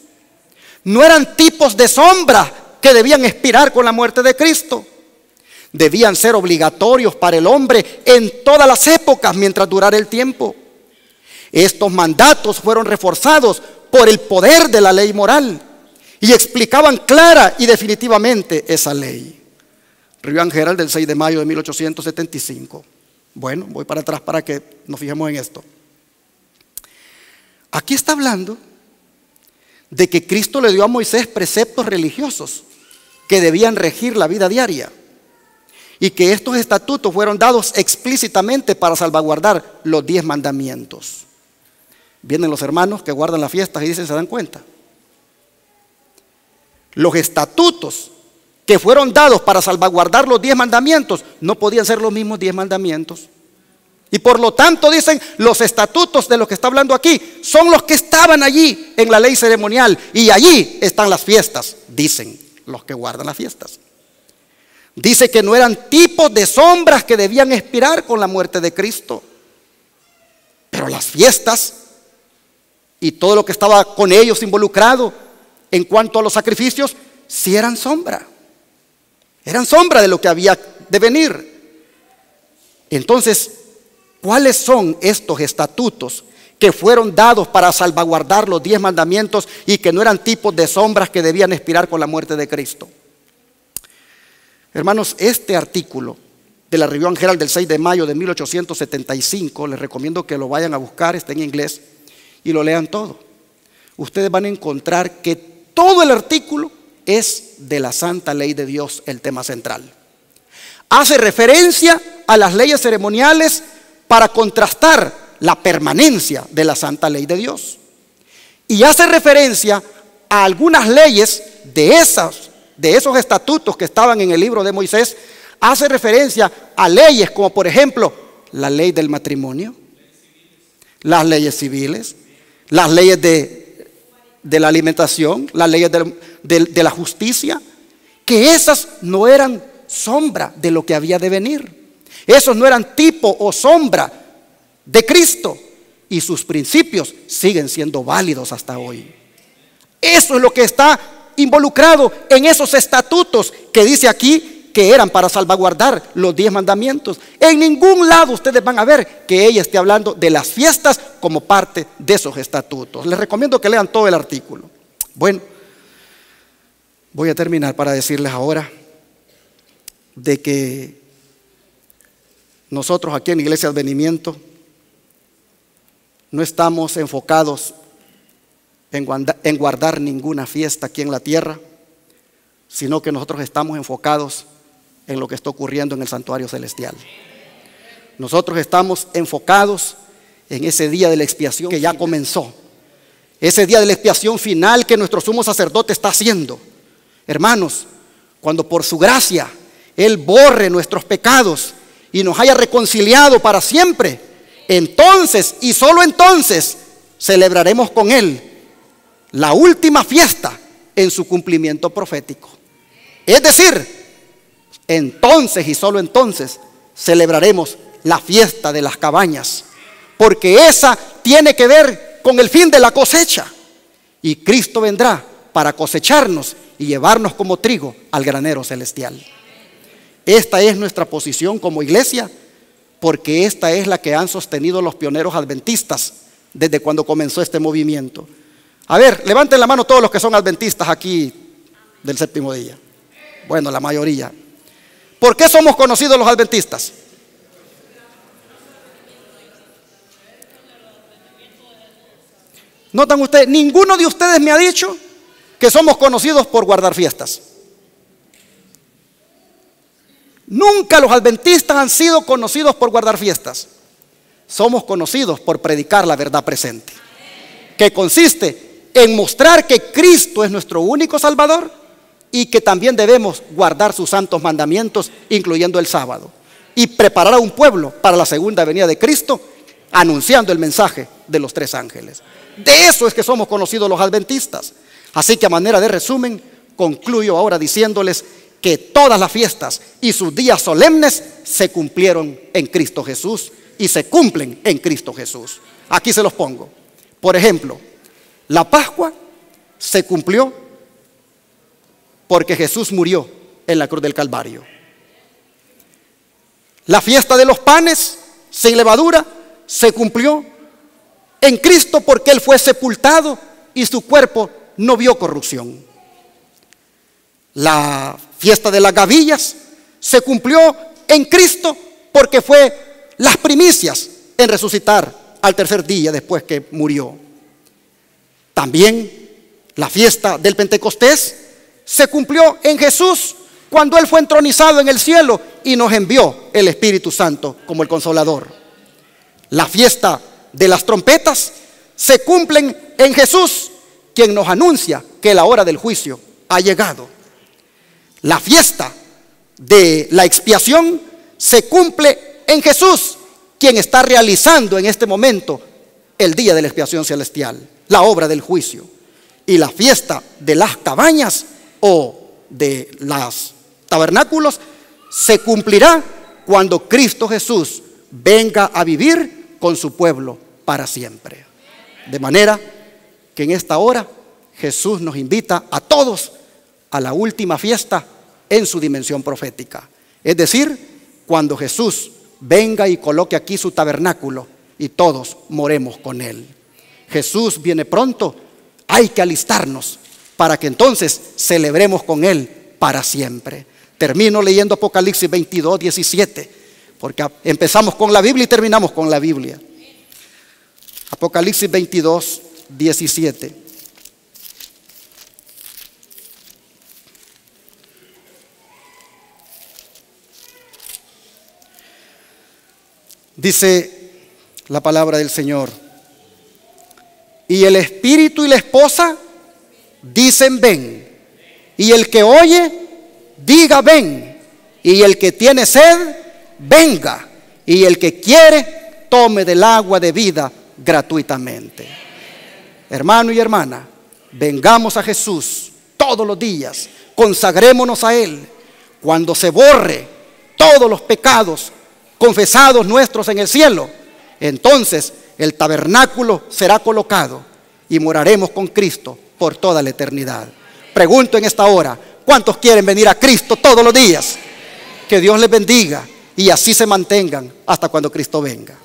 No eran tipos de sombra que debían expirar con la muerte de Cristo. Debían ser obligatorios para el hombre en todas las épocas mientras durara el tiempo. Estos mandatos fueron reforzados por el poder de la ley moral y explicaban clara y definitivamente esa ley. Review and Herald del 6 de mayo de 1875. Bueno, voy para atrás para que nos fijemos en esto. Aquí está hablando de que Cristo le dio a Moisés preceptos religiosos que debían regir la vida diaria, y que estos estatutos fueron dados explícitamente para salvaguardar los 10 mandamientos. Vienen los hermanos que guardan las fiestas y dicen: ¿se dan cuenta? Los estatutos que fueron dados para salvaguardar los 10 mandamientos no podían ser los mismos 10 mandamientos. Y por lo tanto, dicen, los estatutos de los que está hablando aquí son los que estaban allí en la ley ceremonial, y allí están las fiestas, dicen los que guardan las fiestas. Dice que no eran tipos de sombras que debían expirar con la muerte de Cristo. Pero las fiestas y todo lo que estaba con ellos involucrado en cuanto a los sacrificios, sí eran sombra. Eran sombra de lo que había de venir. Entonces, ¿cuáles son estos estatutos que fueron dados para salvaguardar los 10 mandamientos y que no eran tipos de sombras que debían expirar con la muerte de Cristo? Hermanos, este artículo de la Review and Herald del 6 de mayo de 1875, les recomiendo que lo vayan a buscar, está en inglés, y lo lean todo. Ustedes van a encontrar que todo el artículo es de la santa ley de Dios, el tema central. Hace referencia a las leyes ceremoniales para contrastar la permanencia de la santa ley de Dios. Y hace referencia a algunas leyes de esos estatutos que estaban en el libro de Moisés. Hace referencia a leyes como, por ejemplo, la ley del matrimonio, las leyes civiles, las leyes de la alimentación, las leyes de la justicia, que esas no eran sombra de lo que había de venir. Esos no eran tipo o sombra de Cristo, y sus principios siguen siendo válidos hasta hoy. Eso es lo que está involucrado en esos estatutos que dice aquí que eran para salvaguardar los 10 mandamientos. En ningún lado ustedes van a ver que ella esté hablando de las fiestas como parte de esos estatutos. Les recomiendo que lean todo el artículo. Bueno, voy a terminar para decirles ahora de que nosotros aquí en Iglesia Advenimiento no estamos enfocados en guardar ninguna fiesta aquí en la tierra, sino que nosotros estamos enfocados en lo que está ocurriendo en el santuario celestial. Nosotros estamos enfocados en ese día de la expiación que ya comenzó, ese día de la expiación final que nuestro sumo sacerdote está haciendo. Hermanos, cuando por su gracia Él borre nuestros pecados y nos haya reconciliado para siempre, entonces y solo entonces celebraremos con Él la última fiesta en su cumplimiento profético. Es decir, entonces y solo entonces celebraremos la fiesta de las cabañas, porque esa tiene que ver con el fin de la cosecha, y Cristo vendrá para cosecharnos y llevarnos como trigo al granero celestial. Esta es nuestra posición como iglesia, porque esta es la que han sostenido los pioneros adventistas desde cuando comenzó este movimiento. A ver, levanten la mano todos los que son adventistas aquí del séptimo día. Bueno, la mayoría. ¿Por qué somos conocidos los adventistas? ¿Notan ustedes? Ninguno de ustedes me ha dicho que somos conocidos por guardar fiestas. Nunca los adventistas han sido conocidos por guardar fiestas. Somos conocidos por predicar la verdad presente, que consiste en mostrar que Cristo es nuestro único Salvador y que también debemos guardar sus santos mandamientos, incluyendo el sábado, y preparar a un pueblo para la segunda venida de Cristo, anunciando el mensaje de los 3 ángeles. De eso es que somos conocidos los adventistas. Así que a manera de resumen, concluyo ahora diciéndoles que todas las fiestas y sus días solemnes se cumplieron en Cristo Jesús y se cumplen en Cristo Jesús. Aquí se los pongo. Por ejemplo, la Pascua se cumplió porque Jesús murió en la cruz del Calvario. La fiesta de los panes sin levadura se cumplió en Cristo porque Él fue sepultado y su cuerpo no vio corrupción. La fiesta de las gavillas se cumplió en Cristo porque fue las primicias en resucitar al tercer día después que murió. También la fiesta del Pentecostés se cumplió en Jesús cuando Él fue entronizado en el cielo y nos envió el Espíritu Santo como el Consolador. La fiesta de las trompetas se cumplen en Jesús, quien nos anuncia que la hora del juicio ha llegado. La fiesta de la expiación se cumple en Jesús, quien está realizando en este momento el día de la expiación celestial, la obra del juicio. Y la fiesta de las cabañas o de los tabernáculos se cumplirá cuando Cristo Jesús venga a vivir con su pueblo para siempre. De manera que en esta hora Jesús nos invita a todos a la última fiesta en su dimensión profética. Es decir, cuando Jesús venga y coloque aquí su tabernáculo y todos moremos con Él. Jesús viene pronto, hay que alistarnos para que entonces celebremos con Él para siempre. Termino leyendo Apocalipsis 22, 17, porque empezamos con la Biblia y terminamos con la Biblia. Apocalipsis 22, 17. Dice la palabra del Señor: y el espíritu y la esposa dicen ven, y el que oye diga ven, y el que tiene sed venga, y el que quiere tome del agua de vida gratuitamente. Hermano y hermana, vengamos a Jesús todos los días, consagrémonos a Él. Cuando se borre todos los pecados confesados nuestros en el cielo, entonces el tabernáculo será colocado y moraremos con Cristo por toda la eternidad. Pregunto en esta hora, ¿cuántos quieren venir a Cristo todos los días? Que Dios les bendiga y así se mantengan hasta cuando Cristo venga.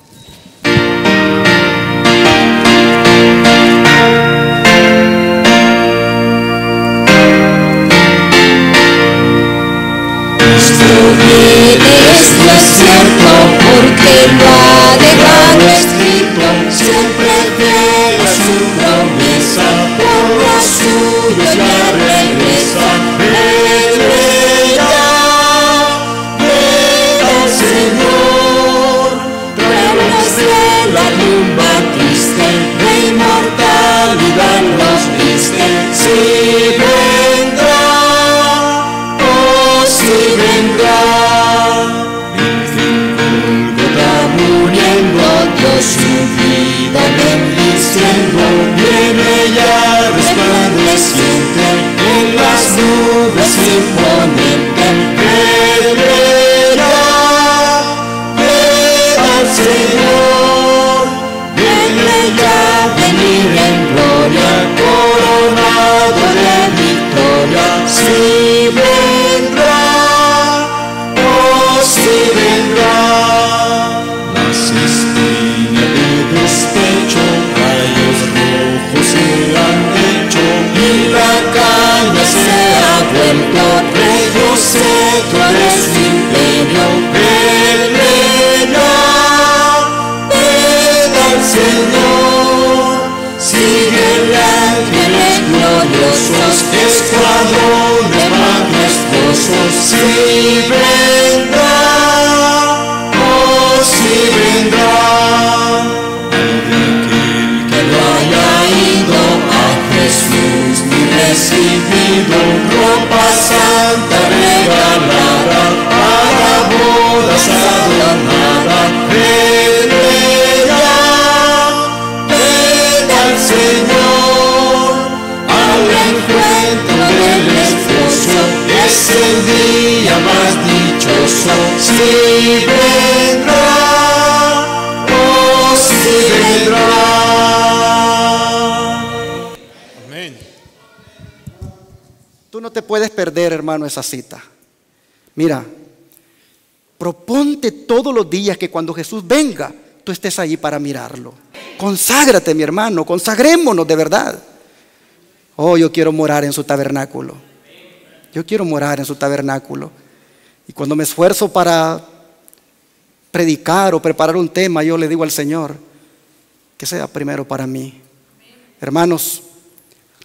Esto es cierto porque lo ha dejado escrito, siempre fiel a su promesa, por los suyos ya regresa. Venga el Señor, tráenos de la tumba triste, de inmortalidad nos viste. Si vendrá, oh si vendrá. Su vida bendiciendo, viene ya resplandeciente, en las nubes imponente. Venga al Señor, viene ya venir en gloria, coronado de victoria. Si vendrá, oh si vendrá. Rey José, tú eres mi imperio. Venga al Señor, sigue ángeles gloriosos, escuadrones majestuosos. Si vendrá, oh si vendrá. Aquel que no haya ido a Jesús ni recibido ropa santa regalada, para bodas adornada. Venga al Señor, al encuentro del esposo, es el día más dichoso. Si vendrá, oh si vendrá. Tú no te puedes perder, hermano, esa cita. Mira, proponte todos los días que cuando Jesús venga, tú estés allí para mirarlo. Conságrate, mi hermano, consagrémonos de verdad. Oh, yo quiero morar en su tabernáculo. Yo quiero morar en su tabernáculo. Y cuando me esfuerzo para predicar o preparar un tema, yo le digo al Señor que sea primero para mí. Hermanos,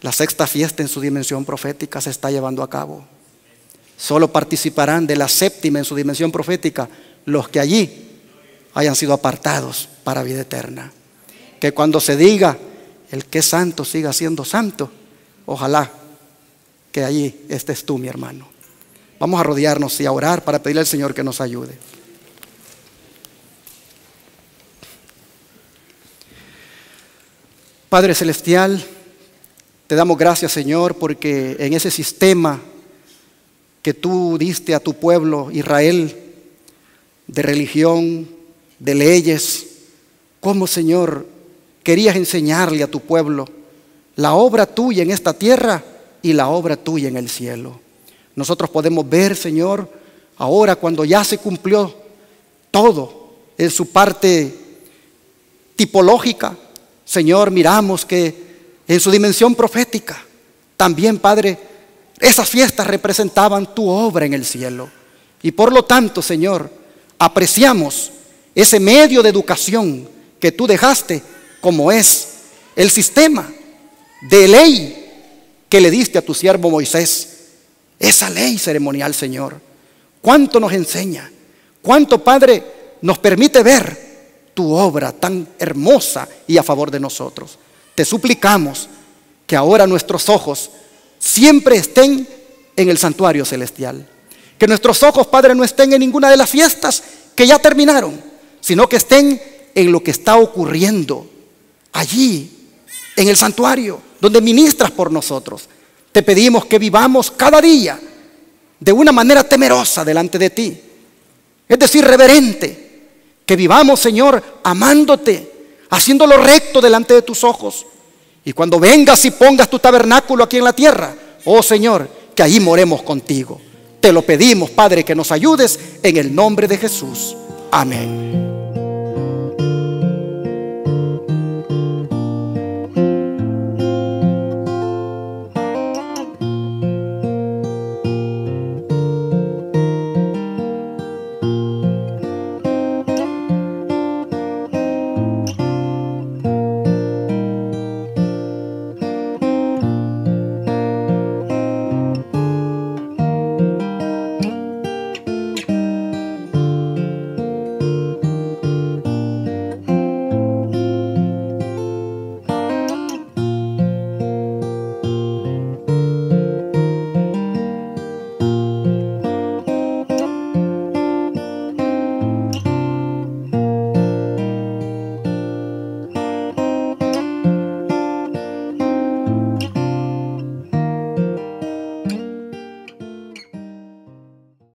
la sexta fiesta en su dimensión profética se está llevando a cabo. Solo participarán de la séptima en su dimensión profética los que allí hayan sido apartados para vida eterna. Que cuando se diga el que es santo siga siendo santo, ojalá que allí estés tú, mi hermano. Vamos a rodearnos y a orar para pedirle al Señor que nos ayude. Padre Celestial, te damos gracias, Señor, porque en ese sistema que tú diste a tu pueblo Israel, de religión, de leyes, cómo, Señor, querías enseñarle a tu pueblo la obra tuya en esta tierra y la obra tuya en el cielo. Nosotros podemos ver, Señor, ahora cuando ya se cumplió todo en su parte tipológica, Señor, miramos que en su dimensión profética, también, Padre, esas fiestas representaban tu obra en el cielo. Y por lo tanto, Señor, apreciamos ese medio de educación que tú dejaste, como es el sistema de ley que le diste a tu siervo Moisés. Esa ley ceremonial, Señor, cuánto nos enseña, cuánto, Padre, nos permite ver tu obra tan hermosa y a favor de nosotros. Te suplicamos que ahora nuestros ojos siempre estén en el santuario celestial. Que nuestros ojos, Padre, no estén en ninguna de las fiestas que ya terminaron, sino que estén en lo que está ocurriendo allí, en el santuario, donde ministras por nosotros. Te pedimos que vivamos cada día de una manera temerosa delante de ti, es decir, reverente. Que vivamos, Señor, amándote, haciéndolo recto delante de tus ojos. Y cuando vengas y pongas tu tabernáculo aquí en la tierra, Oh Señor, que allí moremos contigo. Te lo pedimos, Padre, que nos ayudes en el nombre de Jesús. Amén.